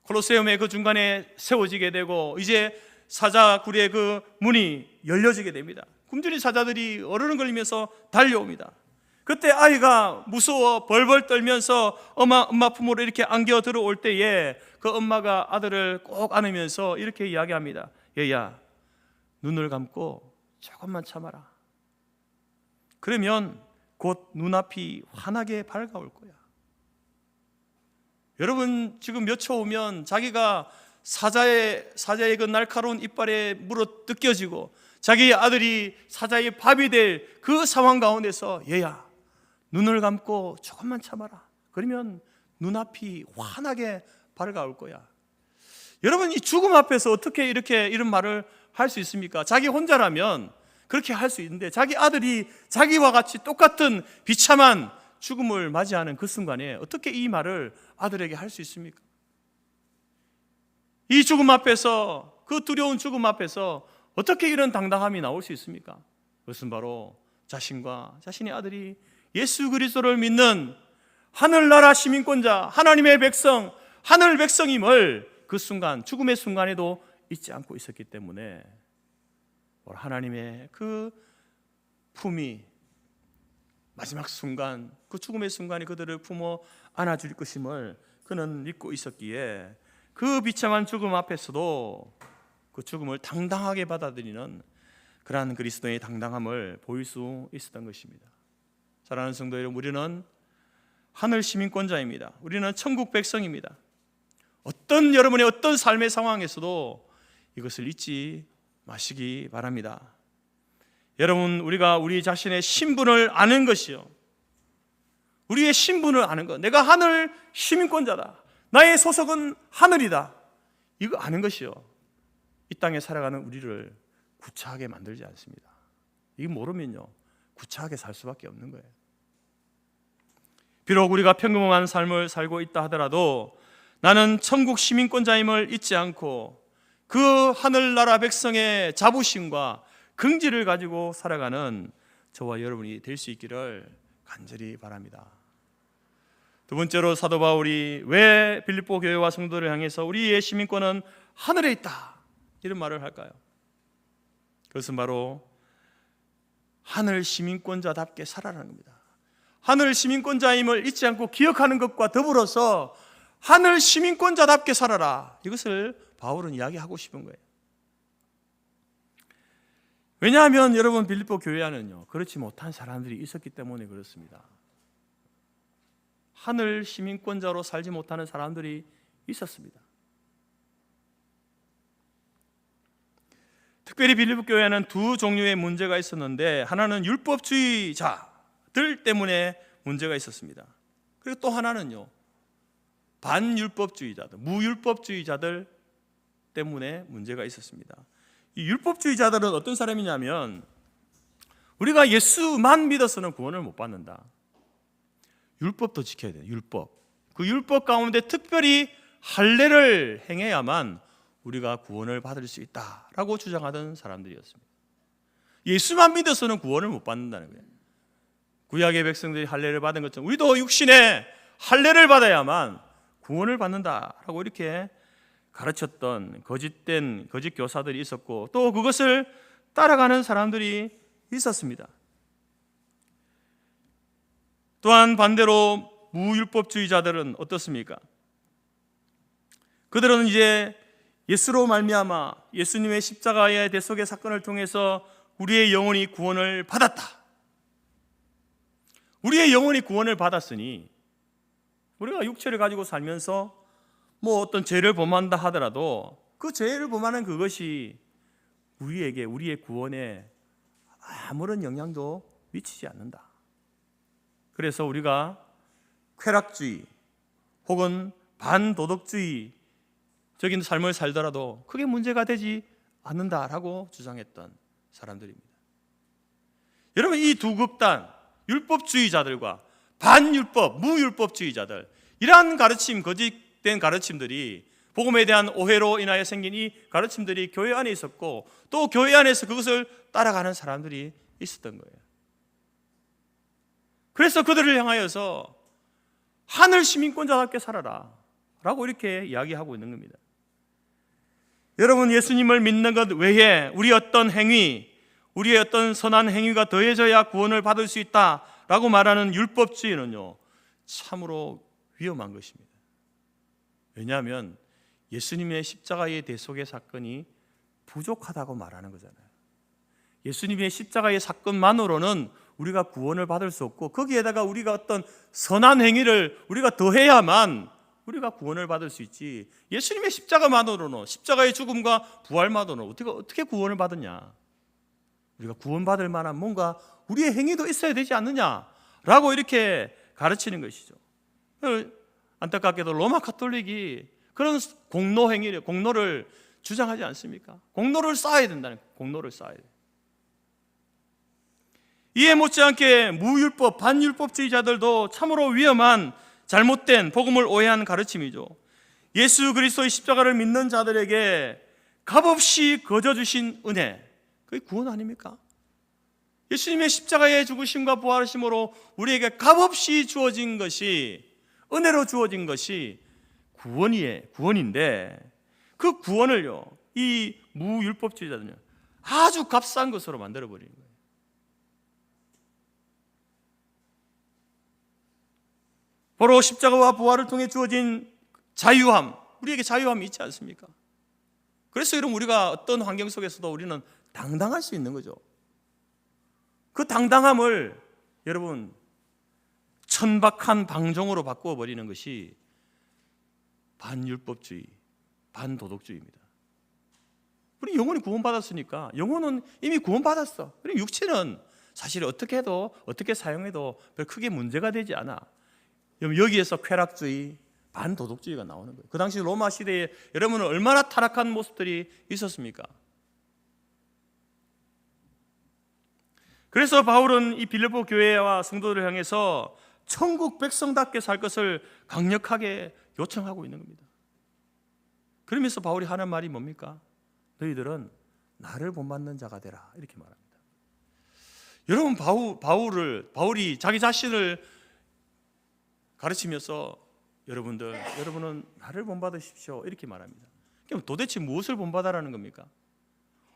콜로세움의 그 중간에 세워지게 되고 이제 사자굴의 그 문이 열려지게 됩니다. 굶주린 사자들이 어르는 걸리면서 달려옵니다. 그때 아이가 무서워 벌벌 떨면서 엄마 품으로 이렇게 안겨 들어올 때에 그 엄마가 아들을 꼭 안으면서 이렇게 이야기합니다. 얘야, 눈을 감고 조금만 참아라. 그러면 곧 눈앞이 환하게 밝아올 거야. 여러분, 지금 몇 초 후면 자기가 사자의 그 날카로운 이빨에 물어 뜯겨지고 자기 아들이 사자의 밥이 될 그 상황 가운데서 얘야 눈을 감고 조금만 참아라. 그러면 눈앞이 환하게 밝아올 거야. 여러분, 이 죽음 앞에서 어떻게 이런 말을 할 수 있습니까? 자기 혼자라면 그렇게 할 수 있는데 자기 아들이 자기와 같이 똑같은 비참한 죽음을 맞이하는 그 순간에 어떻게 이 말을 아들에게 할 수 있습니까? 이 죽음 앞에서, 그 두려운 죽음 앞에서 어떻게 이런 당당함이 나올 수 있습니까? 그것은 바로 자신과 자신의 아들이 예수 그리스도를 믿는 하늘나라 시민권자, 하나님의 백성, 하늘 백성임을 그 순간, 죽음의 순간에도 잊지 않고 있었기 때문에 하나님의 그 품이 마지막 순간, 그 죽음의 순간에 그들을 품어 안아줄 것임을 그는 믿고 있었기에 그 비참한 죽음 앞에서도 그 죽음을 당당하게 받아들이는 그러한 그리스도의 당당함을 보일 수 있었던 것입니다. 사랑하는 성도 여러분, 우리는 하늘 시민권자입니다. 우리는 천국 백성입니다. 여러분의 어떤 삶의 상황에서도 이것을 잊지 마시기 바랍니다. 여러분, 우리가 우리 자신의 신분을 아는 것이요, 우리의 신분을 아는 것, 내가 하늘 시민권자다, 나의 소속은 하늘이다, 이거 아는 것이요, 이 땅에 살아가는 우리를 구차하게 만들지 않습니다. 이거 모르면요 구차하게 살 수밖에 없는 거예요. 비록 우리가 평범한 삶을 살고 있다 하더라도 나는 천국 시민권자임을 잊지 않고 그 하늘나라 백성의 자부심과 긍지를 가지고 살아가는 저와 여러분이 될 수 있기를 간절히 바랍니다. 두 번째로 사도 바울이 왜 빌립보 교회와 성도를 향해서 우리의 시민권은 하늘에 있다 이런 말을 할까요? 그것은 바로 하늘 시민권자답게 살아라는 겁니다. 하늘 시민권자임을 잊지 않고 기억하는 것과 더불어서 하늘 시민권자답게 살아라, 이것을 바울은 이야기하고 싶은 거예요. 왜냐하면 여러분, 빌립보 교회 안은요 그렇지 못한 사람들이 있었기 때문에 그렇습니다. 하늘 시민권자로 살지 못하는 사람들이 있었습니다. 특별히 빌립보 교회에는 두 종류의 문제가 있었는데, 하나는 율법주의자들 때문에 문제가 있었습니다. 그리고 또 하나는요 반율법주의자들, 무율법주의자들 때문에 문제가 있었습니다. 이 율법주의자들은 어떤 사람이냐면, 우리가 예수만 믿어서는 구원을 못 받는다, 율법도 지켜야 돼요. 율법, 그 율법 가운데 특별히 할례를 행해야만 우리가 구원을 받을 수 있다라고 주장하던 사람들이었습니다. 예수만 믿어서는 구원을 못 받는다는 거예요. 구약의 백성들이 할례를 받은 것처럼 우리도 육신에 할례를 받아야만 구원을 받는다라고 이렇게 가르쳤던 거짓 교사들이 있었고, 또 그것을 따라가는 사람들이 있었습니다. 또한 반대로 무율법주의자들은 어떻습니까? 그들은 이제 예수로 말미암아 예수님의 십자가의 대속의 사건을 통해서 우리의 영혼이 구원을 받았다, 우리의 영혼이 구원을 받았으니 우리가 육체를 가지고 살면서 어떤 죄를 범한다 하더라도 그 죄를 범하는 그것이 우리의 구원에 아무런 영향도 미치지 않는다. 그래서 우리가 쾌락주의 혹은 반도덕주의적인 삶을 살더라도 크게 문제가 되지 않는다라고 주장했던 사람들입니다. 여러분, 이 두 극단, 율법주의자들과 반율법, 무율법주의자들, 이러한 가르침, 거짓된 가르침들이, 복음에 대한 오해로 인하여 생긴 이 가르침들이 교회 안에 있었고, 또 교회 안에서 그것을 따라가는 사람들이 있었던 거예요. 그래서 그들을 향하여서 하늘 시민권자답게 살아라 라고 이렇게 이야기하고 있는 겁니다. 여러분, 예수님을 믿는 것 외에 우리 어떤 행위, 우리의 어떤 선한 행위가 더해져야 구원을 받을 수 있다라고 말하는 율법주의는요 참으로 위험한 것입니다. 왜냐하면 예수님의 십자가의 대속의 사건이 부족하다고 말하는 거잖아요. 예수님의 십자가의 사건만으로는 우리가 구원을 받을 수 없고, 거기에다가 우리가 어떤 선한 행위를 우리가 더해야만 우리가 구원을 받을 수 있지. 예수님의 십자가만으로는, 십자가의 죽음과 부활만으로는 어떻게 구원을 받느냐. 우리가 구원받을 만한 뭔가 우리의 행위도 있어야 되지 않느냐라고 이렇게 가르치는 것이죠. 안타깝게도 로마 가톨릭이 그런 공로를 주장하지 않습니까? 공로를 쌓아야 된다는 거예요. 공로를 쌓아야 돼요. 이에 못지않게 무율법, 반율법주의자들도 참으로 위험한 잘못된 복음을 오해한 가르침이죠. 예수 그리스도의 십자가를 믿는 자들에게 값없이 거저 주신 은혜, 그게 구원 아닙니까? 예수님의 십자가의 죽으심과 부활하심으로 우리에게 값없이 주어진 것이, 은혜로 주어진 것이 구원인데, 그 구원을요, 이 무율법주의자들은요 아주 값싼 것으로 만들어버리는 거예요. 바로 십자가와 부활을 통해 주어진 자유함, 우리에게 자유함이 있지 않습니까? 그래서 여러분, 우리가 어떤 환경 속에서도 우리는 당당할 수 있는 거죠. 그 당당함을 여러분 천박한 방종으로 바꾸어 버리는 것이 반율법주의, 반도덕주의입니다. 우리 영혼이 구원받았으니까, 영혼은 이미 구원받았어. 그리고 육체는 사실 어떻게 해도, 어떻게 사용해도 별 크게 문제가 되지 않아. 여기에서 쾌락주의, 반도덕주의가 나오는 거예요. 그 당시 로마 시대에 여러분은 얼마나 타락한 모습들이 있었습니까? 그래서 바울은 이 빌립보 교회와 성도들을 향해서 천국 백성답게 살 것을 강력하게 요청하고 있는 겁니다. 그러면서 바울이 하는 말이 뭡니까? 너희들은 나를 본받는 자가 되라, 이렇게 말합니다. 여러분, 바울이 자기 자신을 가르치면서 여러분은 나를 본받으십시오, 이렇게 말합니다. 그럼 도대체 무엇을 본받아라는 겁니까?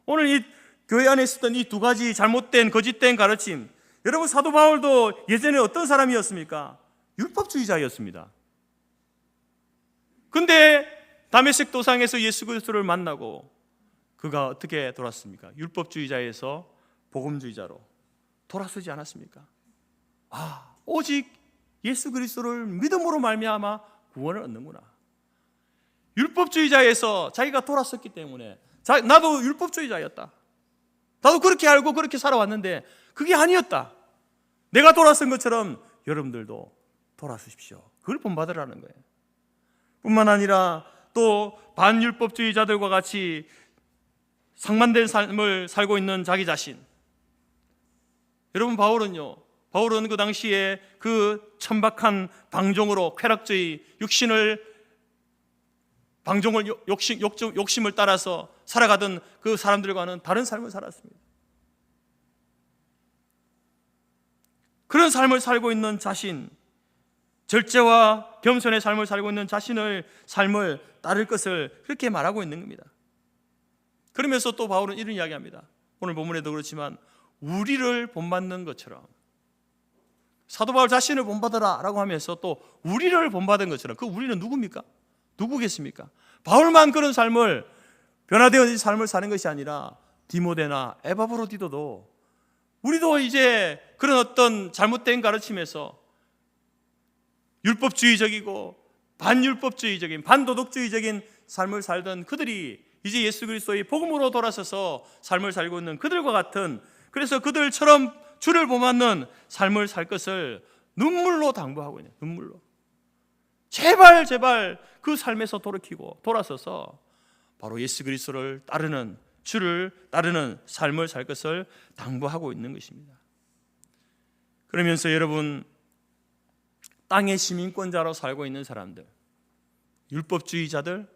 오늘 이 교회 안에 있었던 이 두 가지 잘못된, 거짓된 가르침, 여러분, 사도 바울도 예전에 어떤 사람이었습니까? 율법주의자였습니다. 근데 다메섹 도상에서 예수 그리스도를 만나고 그가 어떻게 돌았습니까? 율법주의자에서 복음주의자로 돌아서지 않았습니까? 오직 예수 그리스도를 믿음으로 말미암아 구원을 얻는구나. 율법주의자에서 자기가 돌아섰기 때문에, 나도 율법주의자였다, 나도 그렇게 알고 그렇게 살아왔는데 그게 아니었다, 내가 돌아선 것처럼 여러분들도 돌아서십시오, 그걸 본받으라는 거예요. 뿐만 아니라 또 반율법주의자들과 같이 상반된 삶을 살고 있는 자기 자신, 여러분, 바울은 그 당시에 그 천박한 방종으로, 쾌락주의, 욕심을 따라서 살아가던 그 사람들과는 다른 삶을 살았습니다. 그런 삶을 살고 있는 자신, 절제와 겸손의 삶을 살고 있는 삶을 따를 것을 그렇게 말하고 있는 겁니다. 그러면서 또 바울은 이런 이야기합니다. 오늘 본문에도 그렇지만 우리를 본받는 것처럼, 사도 바울 자신을 본받으라 라고 하면서 또 우리를 본받은 것처럼, 그 우리는 누굽니까? 누구겠습니까? 바울만 그런 삶을, 변화되어진 삶을 사는 것이 아니라 디모데나 에바브로디도도, 우리도 이제 그런 어떤 잘못된 가르침에서 율법주의적이고 반율법주의적인, 반도덕주의적인 삶을 살던 그들이 이제 예수 그리스도의 복음으로 돌아서서 삶을 살고 있는 그들과 같은, 그래서 그들처럼 주를 본받는 삶을 살 것을 눈물로 당부하고 있는, 눈물로. 제발 그 삶에서 돌이키고 돌아서서 바로 예수 그리스도를 따르는, 주를 따르는 삶을 살 것을 당부하고 있는 것입니다. 그러면서 여러분, 땅의 시민권자로 살고 있는 사람들, 율법주의자들,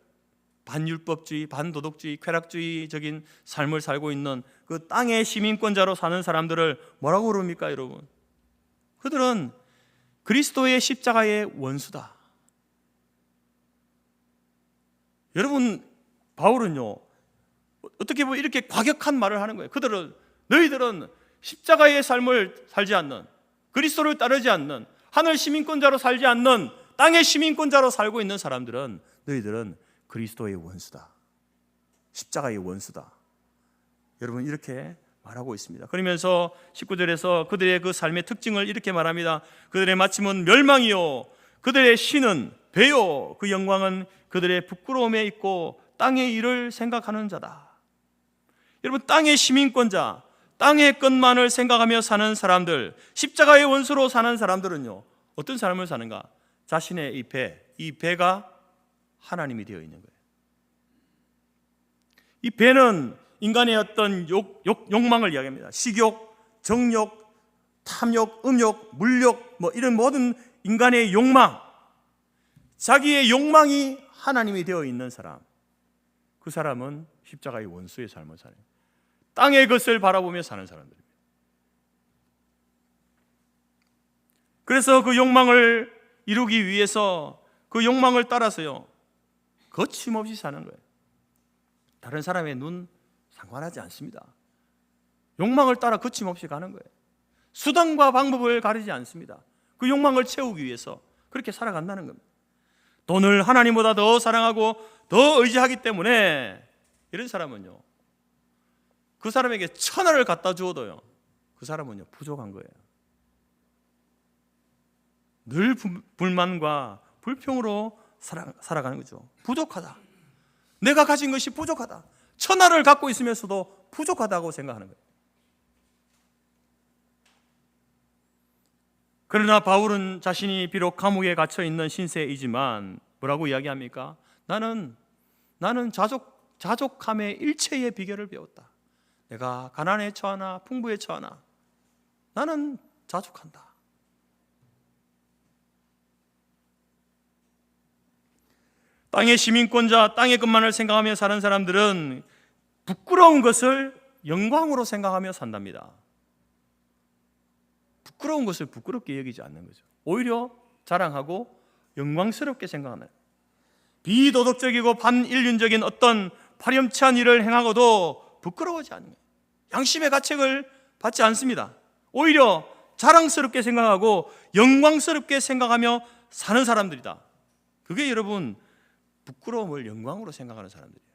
반율법주의, 반도덕주의, 쾌락주의적인 삶을 살고 있는 그 땅의 시민권자로 사는 사람들을 뭐라고 그럽니까, 여러분? 그들은 그리스도의 십자가의 원수다. 여러분, 바울은요, 어떻게 보면 이렇게 과격한 말을 하는 거예요. 너희들은 십자가의 삶을 살지 않는, 그리스도를 따르지 않는, 하늘 시민권자로 살지 않는 땅의 시민권자로 살고 있는 사람들은, 너희들은 그리스도의 원수다, 십자가의 원수다. 여러분, 이렇게 말하고 있습니다. 그러면서 19절에서 그들의 그 삶의 특징을 이렇게 말합니다. 그들의 마침은 멸망이요, 그들의 신은 배요 그 영광은 그들의 부끄러움에 있고 땅의 일을 생각하는 자다. 여러분, 땅의 시민권자, 땅의 것만을 생각하며 사는 사람들, 십자가의 원수로 사는 사람들은요, 어떤 삶을 사는가? 자신의 이 배가 하나님이 되어 있는 거예요. 이 배는 인간의 어떤 욕망을 이야기합니다. 식욕, 정욕, 탐욕, 음욕, 물욕, 이런 모든 인간의 욕망, 자기의 욕망이 하나님이 되어 있는 사람, 그 사람은 십자가의 원수의 삶을 사는, 땅의 것을 바라보며 사는 사람들입니다. 그래서 그 욕망을 이루기 위해서 그 욕망을 따라서요, 거침없이 사는 거예요. 다른 사람의 눈 상관하지 않습니다. 욕망을 따라 거침없이 가는 거예요. 수단과 방법을 가리지 않습니다. 그 욕망을 채우기 위해서 그렇게 살아간다는 겁니다. 돈을 하나님보다 더 사랑하고 더 의지하기 때문에 이런 사람은요, 그 사람에게 1,000원을 갖다 주어도요, 그 사람은요 부족한 거예요. 늘 불만과 불평으로 살아가는 거죠. 부족하다. 내가 가진 것이 부족하다. 1,000원을 갖고 있으면서도 부족하다고 생각하는 거예요. 그러나 바울은 자신이 비록 감옥에 갇혀 있는 신세이지만 뭐라고 이야기합니까? 나는 자족함의 일체의 비결을 배웠다. 내가 가난에 처하나 풍부에 처하나 나는 자족한다. 땅의 시민권자, 땅의 것만을 생각하며 사는 사람들은 부끄러운 것을 영광으로 생각하며 산답니다. 부끄러운 것을 부끄럽게 여기지 않는 거죠. 오히려 자랑하고 영광스럽게 생각하는, 비도덕적이고 반인륜적인 어떤 파렴치한 일을 행하고도 부끄러워하지 않는 거예요. 양심의 가책을 받지 않습니다. 오히려 자랑스럽게 생각하고 영광스럽게 생각하며 사는 사람들이다. 그게 여러분 부끄러움을 영광으로 생각하는 사람들이에요.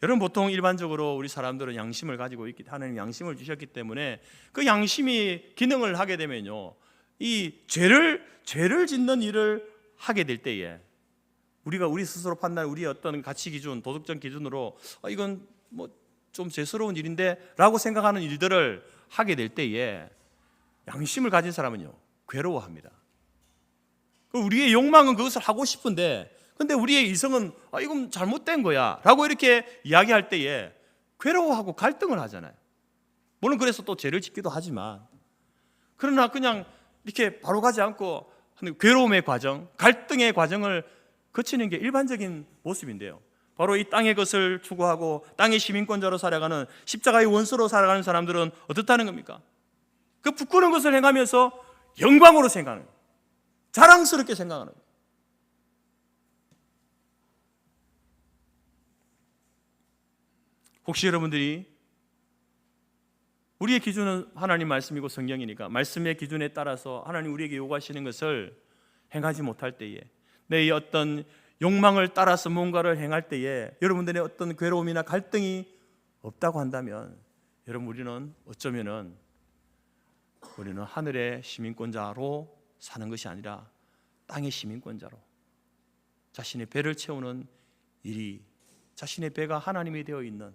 여러분, 보통 일반적으로 우리 사람들은 양심을 가지고 있기, 하나님 양심을 주셨기 때문에 그 양심이 기능을 하게 되면요, 이 죄를 짓는 일을 하게 될 때에 우리가 우리 스스로 판단, 우리의 어떤 가치 기준, 도덕적 기준으로 이건 좀 죄스러운 일인데 라고 생각하는 일들을 하게 될 때에 양심을 가진 사람은요 괴로워합니다. 우리의 욕망은 그것을 하고 싶은데, 근데 우리의 이성은 이건 잘못된 거야 라고 이렇게 이야기할 때에 괴로워하고 갈등을 하잖아요. 물론 그래서 또 죄를 짓기도 하지만, 그러나 그냥 이렇게 바로 가지 않고 괴로움의 과정, 갈등의 과정을 거치는 게 일반적인 모습인데요, 바로 이 땅의 것을 추구하고 땅의 시민권자로 살아가는, 십자가의 원수로 살아가는 사람들은 어떻다는 겁니까? 그 부끄러운 것을 행하면서 영광으로 생각하는 거예요. 자랑스럽게 생각하는 거예요. 혹시 여러분들이 우리의 기준은 하나님 말씀이고 성경이니까 말씀의 기준에 따라서 하나님 우리에게 요구하시는 것을 행하지 못할 때에, 내 어떤 욕망을 따라서 뭔가를 행할 때에 여러분들의 어떤 괴로움이나 갈등이 없다고 한다면, 여러분 우리는 어쩌면은 우리는 하늘의 시민권자로 사는 것이 아니라 땅의 시민권자로 자신의 배를 채우는 일이, 자신의 배가 하나님이 되어 있는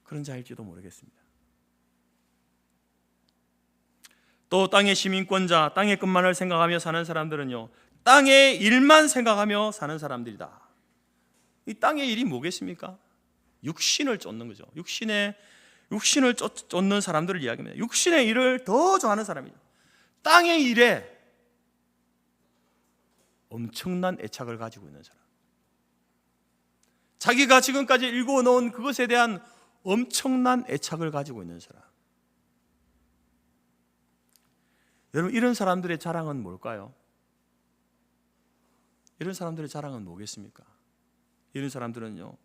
그런 자일지도 모르겠습니다. 또 땅의 시민권자, 땅의 것만을 생각하며 사는 사람들은요, 땅의 일만 생각하며 사는 사람들이다. 이 땅의 일이 뭐겠습니까? 육신을 쫓는 거죠. 육신을 쫓는 사람들을 이야기합니다. 육신의 일을 더 좋아하는 사람이죠. 땅의 일에 엄청난 애착을 가지고 있는 사람, 자기가 지금까지 일궈놓은 그것에 대한 엄청난 애착을 가지고 있는 사람. 여러분, 이런 사람들의 자랑은 뭘까요? 이런 사람들의 자랑은 뭐겠습니까? 이런 사람들은요,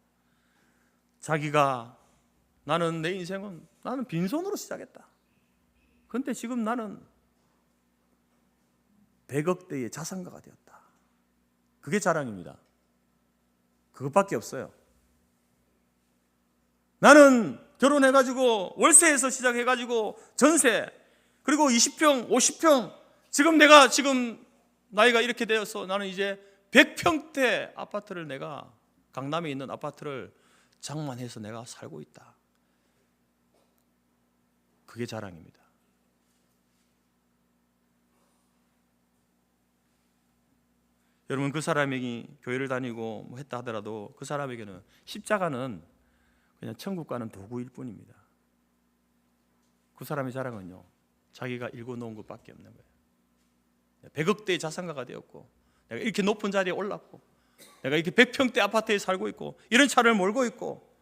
자기가 나는 내 인생은 나는 빈손으로 시작했다. 그런데 지금 나는 100억대의 자산가가 되었다. 그게 자랑입니다. 그것밖에 없어요. 나는 결혼해가지고 월세에서 시작해가지고 전세, 그리고 20평, 50평, 지금 내가 나이가 이렇게 되어서 나는 이제 100평대 아파트를 내가 강남에 있는 아파트를 장만해서 내가 살고 있다. 그게 자랑입니다. 여러분, 그 사람이 교회를 다니고 뭐 했다 하더라도 그 사람에게는 십자가는 그냥 천국 가는 도구일 뿐입니다. 그 사람의 자랑은요, 자기가 일궈 놓은 것밖에 없는 거예요. 100억대의 자산가가 되었고, 내가 이렇게 높은 자리에 올랐고, 내가 이렇게 100평대 아파트에 살고 있고, 이런 차를 몰고 있고.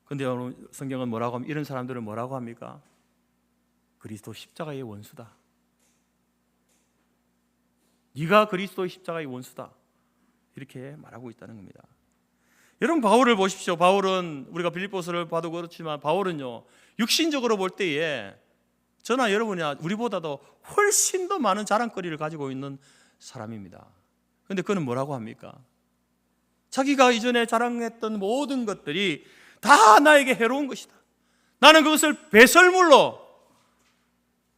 근데 여러분, 성경은 뭐라고 하면, 이런 사람들은 뭐라고 합니까? 그리스도 십자가의 원수다. 네가 그리스도의 십자가의 원수다. 이렇게 말하고 있다는 겁니다. 여러분, 바울을 보십시오. 바울은 우리가 빌립보서를 봐도 그렇지만 바울은요, 육신적으로 볼 때에 저나 여러분이나 우리보다도 훨씬 더 많은 자랑거리를 가지고 있는 사람입니다. 그런데 그는 뭐라고 합니까? 자기가 이전에 자랑했던 모든 것들이 다 나에게 해로운 것이다. 나는 그것을 배설물로,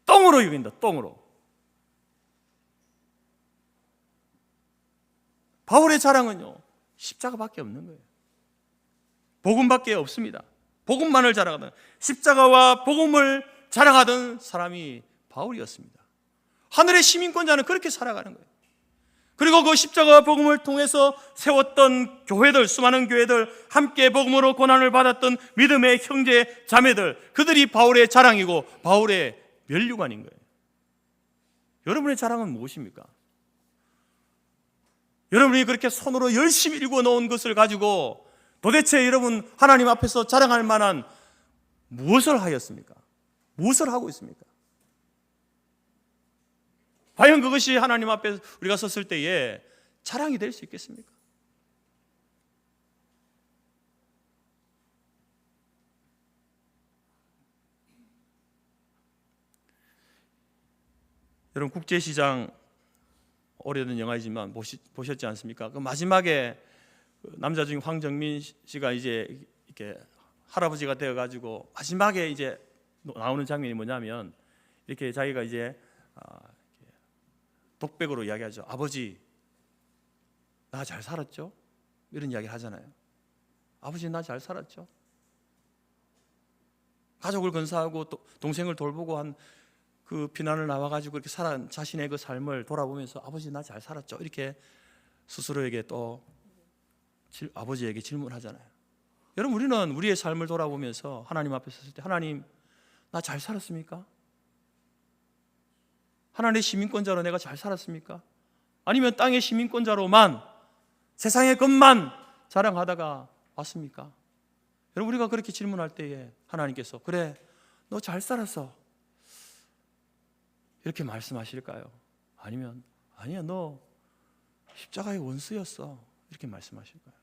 똥으로 여긴다. 똥으로. 바울의 자랑은요, 십자가밖에 없는 거예요. 복음밖에 없습니다. 복음만을 자랑하던, 십자가와 복음을 자랑하던 사람이 바울이었습니다. 하늘의 시민권자는 그렇게 살아가는 거예요. 그리고 그 십자가와 복음을 통해서 세웠던 교회들, 수많은 교회들, 함께 복음으로 고난을 받았던 믿음의 형제 자매들, 그들이 바울의 자랑이고 바울의 면류관인 거예요. 여러분의 자랑은 무엇입니까? 여러분이 그렇게 손으로 열심히 일궈 놓은 것을 가지고 도대체 여러분 하나님 앞에서 자랑할 만한 무엇을 하였습니까? 무엇을 하고 있습니까? 과연 그것이 하나님 앞에 우리가 섰을 때에 자랑이 될 수 있겠습니까? 여러분, 국제시장 오래된 영화이지만 보셨지 않습니까? 그 마지막에 남자 중에 황정민 씨가 이제 이렇게 할아버지가 되어가지고 마지막에 이제 나오는 장면이 뭐냐면, 이렇게 자기가 이제 독백으로 이야기하죠. 아버지, 나 잘 살았죠? 이런 이야기를 하잖아요. 아버지, 나 잘 살았죠? 가족을 건사하고 동생을 돌보고 한 그 피난을 나와가지고 이렇게 살아 자신의 그 삶을 돌아보면서 아버지, 나 잘 살았죠? 이렇게 스스로에게 또 아버지에게 질문하잖아요. 여러분, 우리는 우리의 삶을 돌아보면서 하나님 앞에 섰을 때, 하나님, 나 잘 살았습니까? 하나님의 시민권자로 내가 잘 살았습니까? 아니면 땅의 시민권자로만, 세상의 것만 자랑하다가 왔습니까? 여러분, 우리가 그렇게 질문할 때에 하나님께서 그래, 너 잘 살았어, 이렇게 말씀하실까요? 아니면 아니야, 너 십자가의 원수였어, 이렇게 말씀하실까요?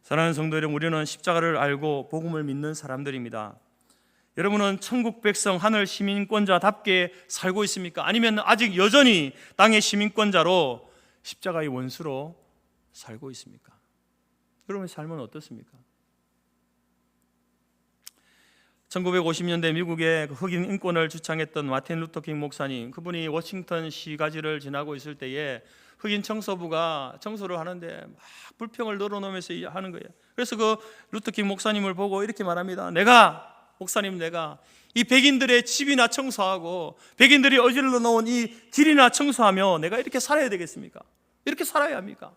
사랑하는 성도 여러분, 우리는 십자가를 알고 복음을 믿는 사람들입니다. 여러분은 천국 백성, 하늘 시민권자답게 살고 있습니까? 아니면 아직 여전히 땅의 시민권자로 십자가의 원수로 살고 있습니까? 여러분의 삶은 어떻습니까? 1950년대 미국의 흑인 인권을 주창했던 마틴 루터 킹 목사님, 그분이 워싱턴 시가지를 지나고 있을 때에 흑인 청소부가 청소를 하는데 막 불평을 늘어놓으면서 하는 거예요. 그래서 그 루터 킹 목사님을 보고 이렇게 말합니다. 목사님, 내가 이 백인들의 집이나 청소하고 백인들이 어질러 놓은 이 길이나 청소하며 내가 이렇게 살아야 되겠습니까? 이렇게 살아야 합니까?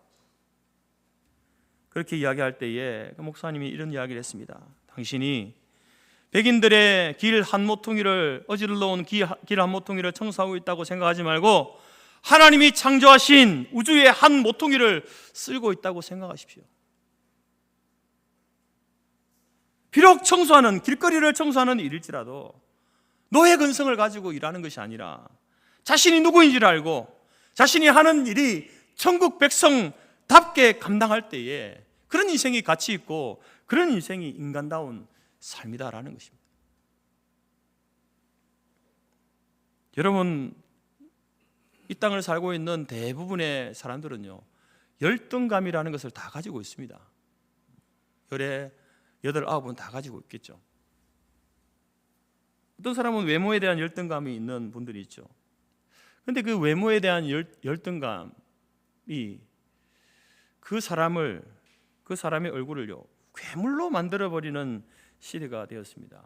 그렇게 이야기할 때에 그 목사님이 이런 이야기를 했습니다. 당신이 백인들의 길 한 모퉁이를, 어질러 놓은 길 한 모퉁이를 청소하고 있다고 생각하지 말고 하나님이 창조하신 우주의 한 모퉁이를 쓸고 있다고 생각하십시오. 비록 청소하는, 길거리를 청소하는 일일지라도 노예 근성을 가지고 일하는 것이 아니라 자신이 누구인지를 알고 자신이 하는 일이 천국 백성답게 감당할 때에 그런 인생이 가치 있고 그런 인생이 인간다운 삶이다라는 것입니다. 여러분, 이 땅을 살고 있는 대부분의 사람들은요, 열등감이라는 것을 다 가지고 있습니다. 열에 8, 9은 다 가지고 있겠죠. 어떤 사람은 외모에 대한 열등감이 있는 분들이 있죠. 근데 그 외모에 대한 열등감이 그 사람의 얼굴을요 괴물로 만들어버리는 시대가 되었습니다.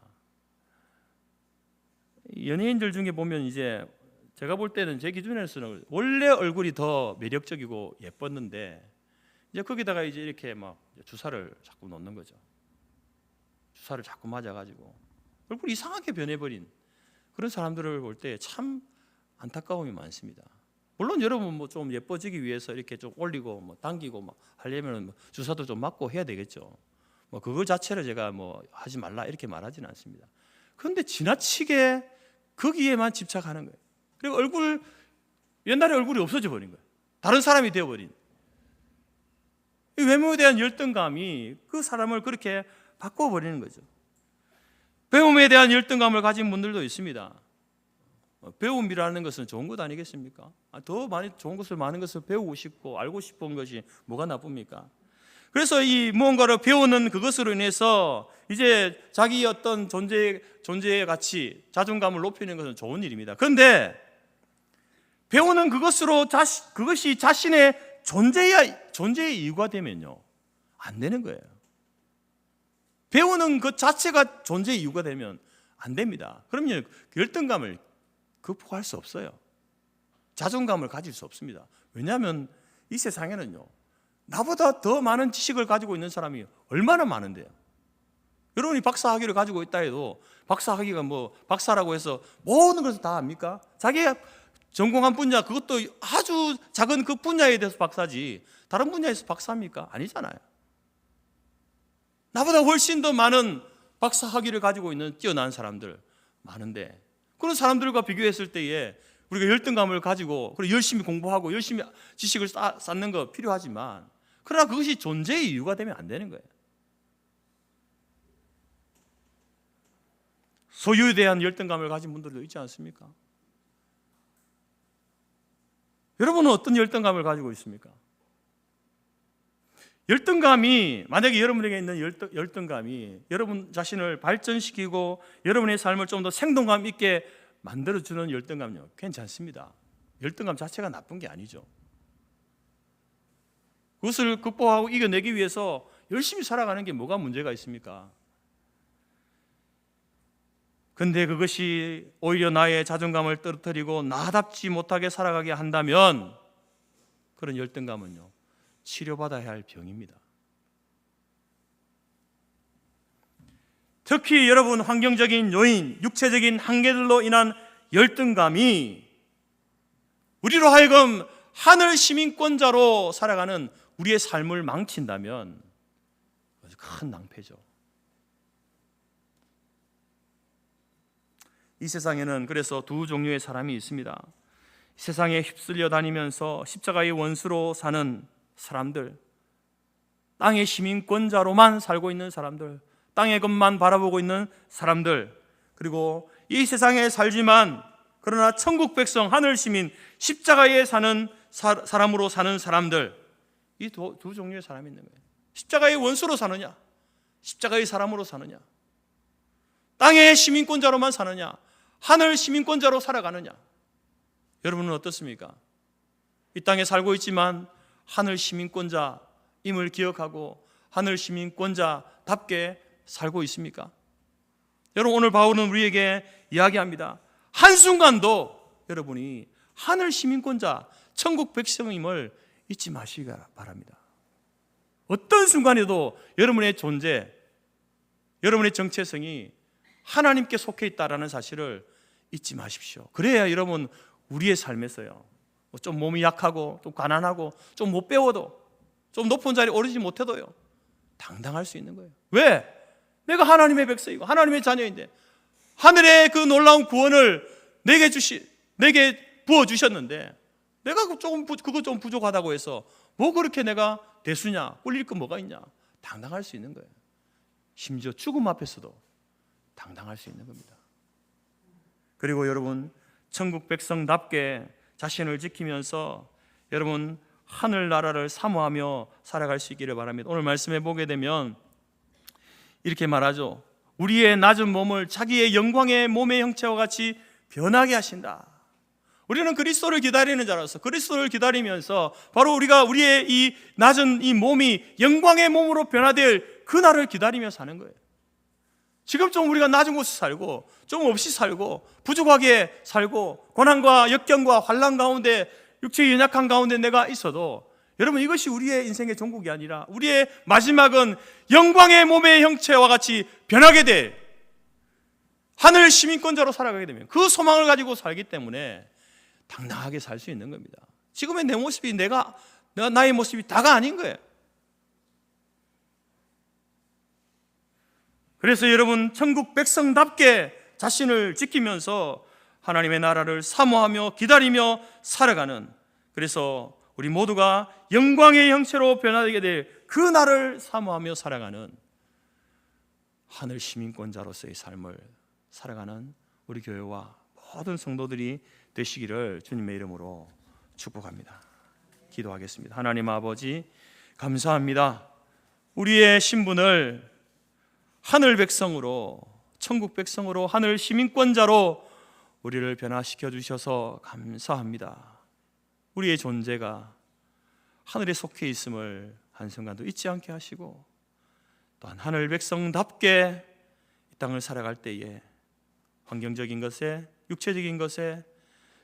연예인들 중에 보면 이제 제가 볼 때는 제 기준에서는 원래 얼굴이 더 매력적이고 예뻤는데 이제 거기다가 이제 이렇게 막 주사를 자꾸 놓는 거죠. 주사를 자꾸 맞아가지고 얼굴이 이상하게 변해버린 그런 사람들을 볼 때 참 안타까움이 많습니다. 물론 여러분 뭐 좀 예뻐지기 위해서 이렇게 좀 올리고 뭐 당기고 막 하려면 뭐 주사도 좀 맞고 해야 되겠죠. 뭐 그거 자체를 제가 뭐 하지 말라 이렇게 말하지는 않습니다. 그런데 지나치게 거기에만 집착하는 거예요. 그리고 옛날에 얼굴이 없어져 버린 거예요. 다른 사람이 되어버린. 이 외모에 대한 열등감이 그 사람을 그렇게 바꿔버리는 거죠. 배움에 대한 열등감을 가진 분들도 있습니다. 배움이라는 것은 좋은 것 아니겠습니까? 더 많이 좋은 것을 많은 것을 배우고 싶고 알고 싶은 것이 뭐가 나쁩니까? 그래서 이 무언가를 배우는 그것으로 인해서 이제 자기 어떤 존재의 가치, 자존감을 높이는 것은 좋은 일입니다. 그런데 배우는 그것으로 그것이 자신의 존재의 이유가 되면요 안 되는 거예요. 배우는 것 자체가 존재의 이유가 되면 안 됩니다. 그러면 열등감을 극복할 수 없어요. 자존감을 가질 수 없습니다. 왜냐하면 이 세상에는요 나보다 더 많은 지식을 가지고 있는 사람이 얼마나 많은데요. 여러분이 박사학위를 가지고 있다 해도 박사학위가 뭐 박사라고 해서 모든 것을 다 압니까? 자기가 전공한 분야 그것도 아주 작은 그 분야에 대해서 박사지 다른 분야에서 박사입니까? 아니잖아요. 나보다 훨씬 더 많은 박사학위를 가지고 있는 뛰어난 사람들 많은데 그런 사람들과 비교했을 때에 우리가 열등감을 가지고 그리고 열심히 공부하고 열심히 지식을 쌓는 거 필요하지만 그러나 그것이 존재의 이유가 되면 안 되는 거예요. 소유에 대한 열등감을 가진 분들도 있지 않습니까? 여러분은 어떤 열등감을 가지고 있습니까? 열등감이 만약에 여러분에게 있는 열등감이 여러분 자신을 발전시키고 여러분의 삶을 좀 더 생동감 있게 만들어주는 열등감요 괜찮습니다. 열등감 자체가 나쁜 게 아니죠. 그것을 극복하고 이겨내기 위해서 열심히 살아가는 게 뭐가 문제가 있습니까? 근데 그것이 오히려 나의 자존감을 떨어뜨리고 나답지 못하게 살아가게 한다면 그런 열등감은요 치료받아야 할 병입니다. 특히 여러분 환경적인 요인, 육체적인 한계들로 인한 열등감이 우리로 하여금 하늘 시민권자로 살아가는 우리의 삶을 망친다면 큰 낭패죠. 이 세상에는 그래서 두 종류의 사람이 있습니다. 세상에 휩쓸려 다니면서 십자가의 원수로 사는 사람들, 땅의 시민권자로만 살고 있는 사람들, 땅의 것만 바라보고 있는 사람들, 그리고 이 세상에 살지만 그러나 천국 백성, 하늘 시민, 십자가에 사는 사람으로 사는 사람들, 이 두 종류의 사람이 있는 거예요. 십자가의 원수로 사느냐, 십자가의 사람으로 사느냐, 땅의 시민권자로만 사느냐, 하늘 시민권자로 살아가느냐. 여러분은 어떻습니까? 이 땅에 살고 있지만 하늘 시민권자임을 기억하고 하늘 시민권자답게 살고 있습니까? 여러분 오늘 바울은 우리에게 이야기합니다. 한순간도 여러분이 하늘 시민권자, 천국 백성임을 잊지 마시기 바랍니다. 어떤 순간에도 여러분의 존재, 여러분의 정체성이 하나님께 속해 있다라는 사실을 잊지 마십시오. 그래야 여러분 우리의 삶에서요 좀 몸이 약하고 좀 가난하고 좀 못 배워도 좀 높은 자리에 오르지 못해도요 당당할 수 있는 거예요. 왜? 내가 하나님의 백성이고 하나님의 자녀인데 하늘의 그 놀라운 구원을 내게 부어주셨는데 내가 그거 좀 부족하다고 해서 뭐 그렇게 내가 대수냐, 꿀릴 거 뭐가 있냐, 당당할 수 있는 거예요. 심지어 죽음 앞에서도 당당할 수 있는 겁니다. 그리고 여러분 천국 백성답게 자신을 지키면서 여러분 하늘나라를 사모하며 살아갈 수 있기를 바랍니다. 오늘 말씀에 보게 되면 이렇게 말하죠. 우리의 낮은 몸을 자기의 영광의 몸의 형체와 같이 변하게 하신다. 우리는 그리스도를 기다리는 자로서 그리스도를 기다리면서 바로 우리가 우리의 이 낮은 이 몸이 영광의 몸으로 변화될 그날을 기다리며 사는 거예요. 지금 좀 우리가 낮은 곳에 살고 좀 없이 살고 부족하게 살고 고난과 역경과 환난 가운데 육체의 연약한 가운데 내가 있어도 여러분, 이것이 우리의 인생의 종국이 아니라 우리의 마지막은 영광의 몸의 형체와 같이 변하게 돼 하늘 시민권자로 살아가게 되면 그 소망을 가지고 살기 때문에 당당하게 살 수 있는 겁니다. 지금의 내 모습이 나의 모습이 다가 아닌 거예요. 그래서 여러분, 천국 백성답게 자신을 지키면서 하나님의 나라를 사모하며 기다리며 살아가는, 그래서 우리 모두가 영광의 형체로 변화되게 될 그 날을 사모하며 살아가는 하늘 시민권자로서의 삶을 살아가는 우리 교회와 모든 성도들이 되시기를 주님의 이름으로 축복합니다. 기도하겠습니다. 하나님 아버지, 감사합니다. 우리의 신분을 하늘 백성으로, 천국 백성으로, 하늘 시민권자로 우리를 변화시켜 주셔서 감사합니다. 우리의 존재가 하늘에 속해 있음을 한순간도 잊지 않게 하시고, 또한 하늘 백성답게 이 땅을 살아갈 때에 환경적인 것에, 육체적인 것에,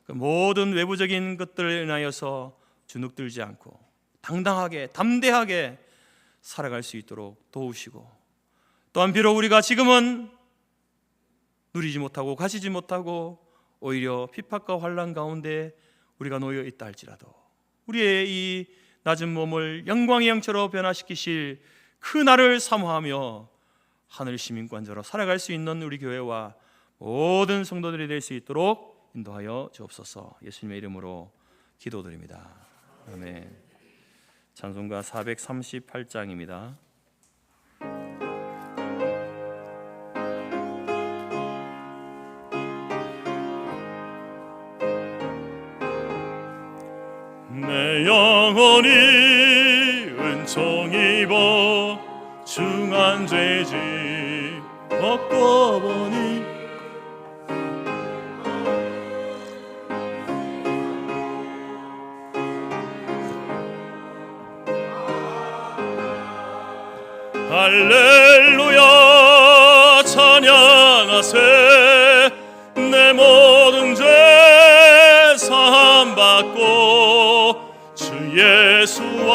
그 모든 외부적인 것들에 인하여서 주눅들지 않고 당당하게 담대하게 살아갈 수 있도록 도우시고, 또한 비록 우리가 지금은 누리지 못하고 가지지 못하고 오히려 핍박과 환난 가운데 우리가 놓여 있다 할지라도 우리의 이 낮은 몸을 영광의 형체로 변화시키실 그 날을 사모하며 하늘 시민권자로 살아갈 수 있는 우리 교회와 모든 성도들이 될 수 있도록 인도하여 주옵소서. 예수님의 이름으로 기도드립니다. 아멘. 찬송가 438장입니다. 내 영혼이 은총 입어 중한 죄지 벗고 보니 할렐루야 찬양하세. 내 모든 죄 사함받고 주 예수와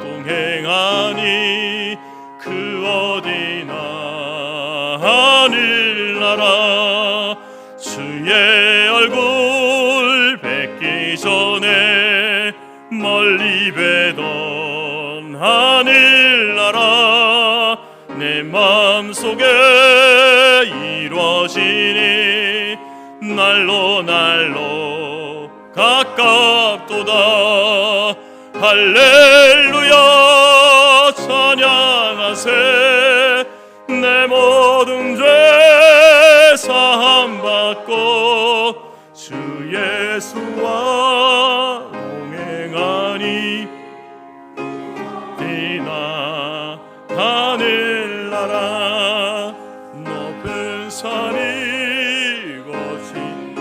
동행하니 그 어디나 하늘나라. 주의 얼굴 뵙기 전에 멀리 뵈던 하늘나라. 내 마음속에 이루어지니 날로 날로 가깝도다. 할렐루야 찬양하세. 내 모든 죄 사함받고 주 예수와 동행하니 이나 하늘나라. 높은 산이 거친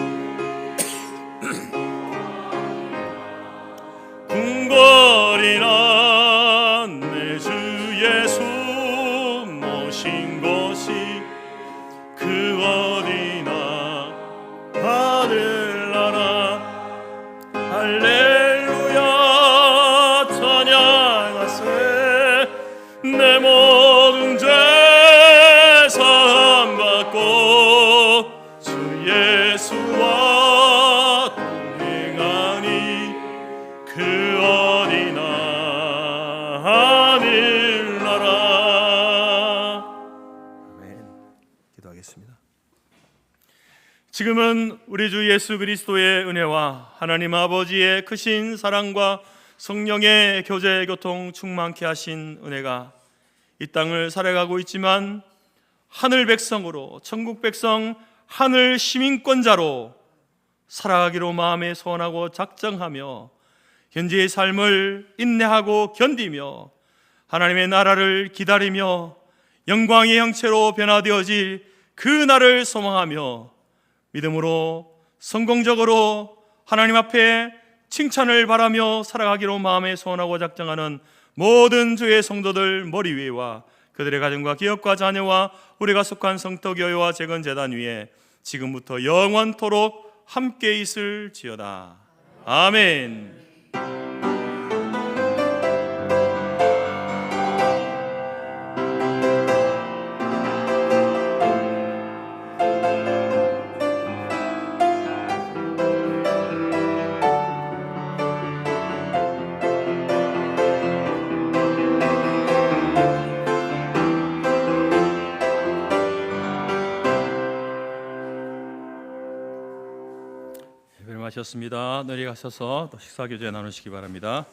궁궐이나 내 주 예수 모신 곳이 그 어디나 하늘나라. 할렐루야 찬양하세. 내 모든 죄 사함받고 주 예수와 동행하니 그 어디나 하늘나라. 아멘. 기도하겠습니다. 지금은 우리 주 예수 그리스도의 은혜와 하나님 아버지의 크신 사랑과 성령의 교제 교통 충만케 하신 은혜가 이 땅을 살아가고 있지만 하늘 백성으로, 천국 백성, 하늘 시민권자로 살아가기로 마음에 소원하고 작정하며 현재의 삶을 인내하고 견디며 하나님의 나라를 기다리며 영광의 형체로 변화되어질 그 날을 소망하며 믿음으로 성공적으로 하나님 앞에 칭찬을 바라며 살아가기로 마음에 소원하고 작정하는 모든 주의 성도들 머리 위에와 그들의 가정과 기업과 자녀와 우리가 속한 성도교회와 재건재단 위에 지금부터 영원토록 함께 있을지어다. 아멘. 예배를 마쳤습니다. 내려가셔서 또 식사 교제 나누시기 바랍니다.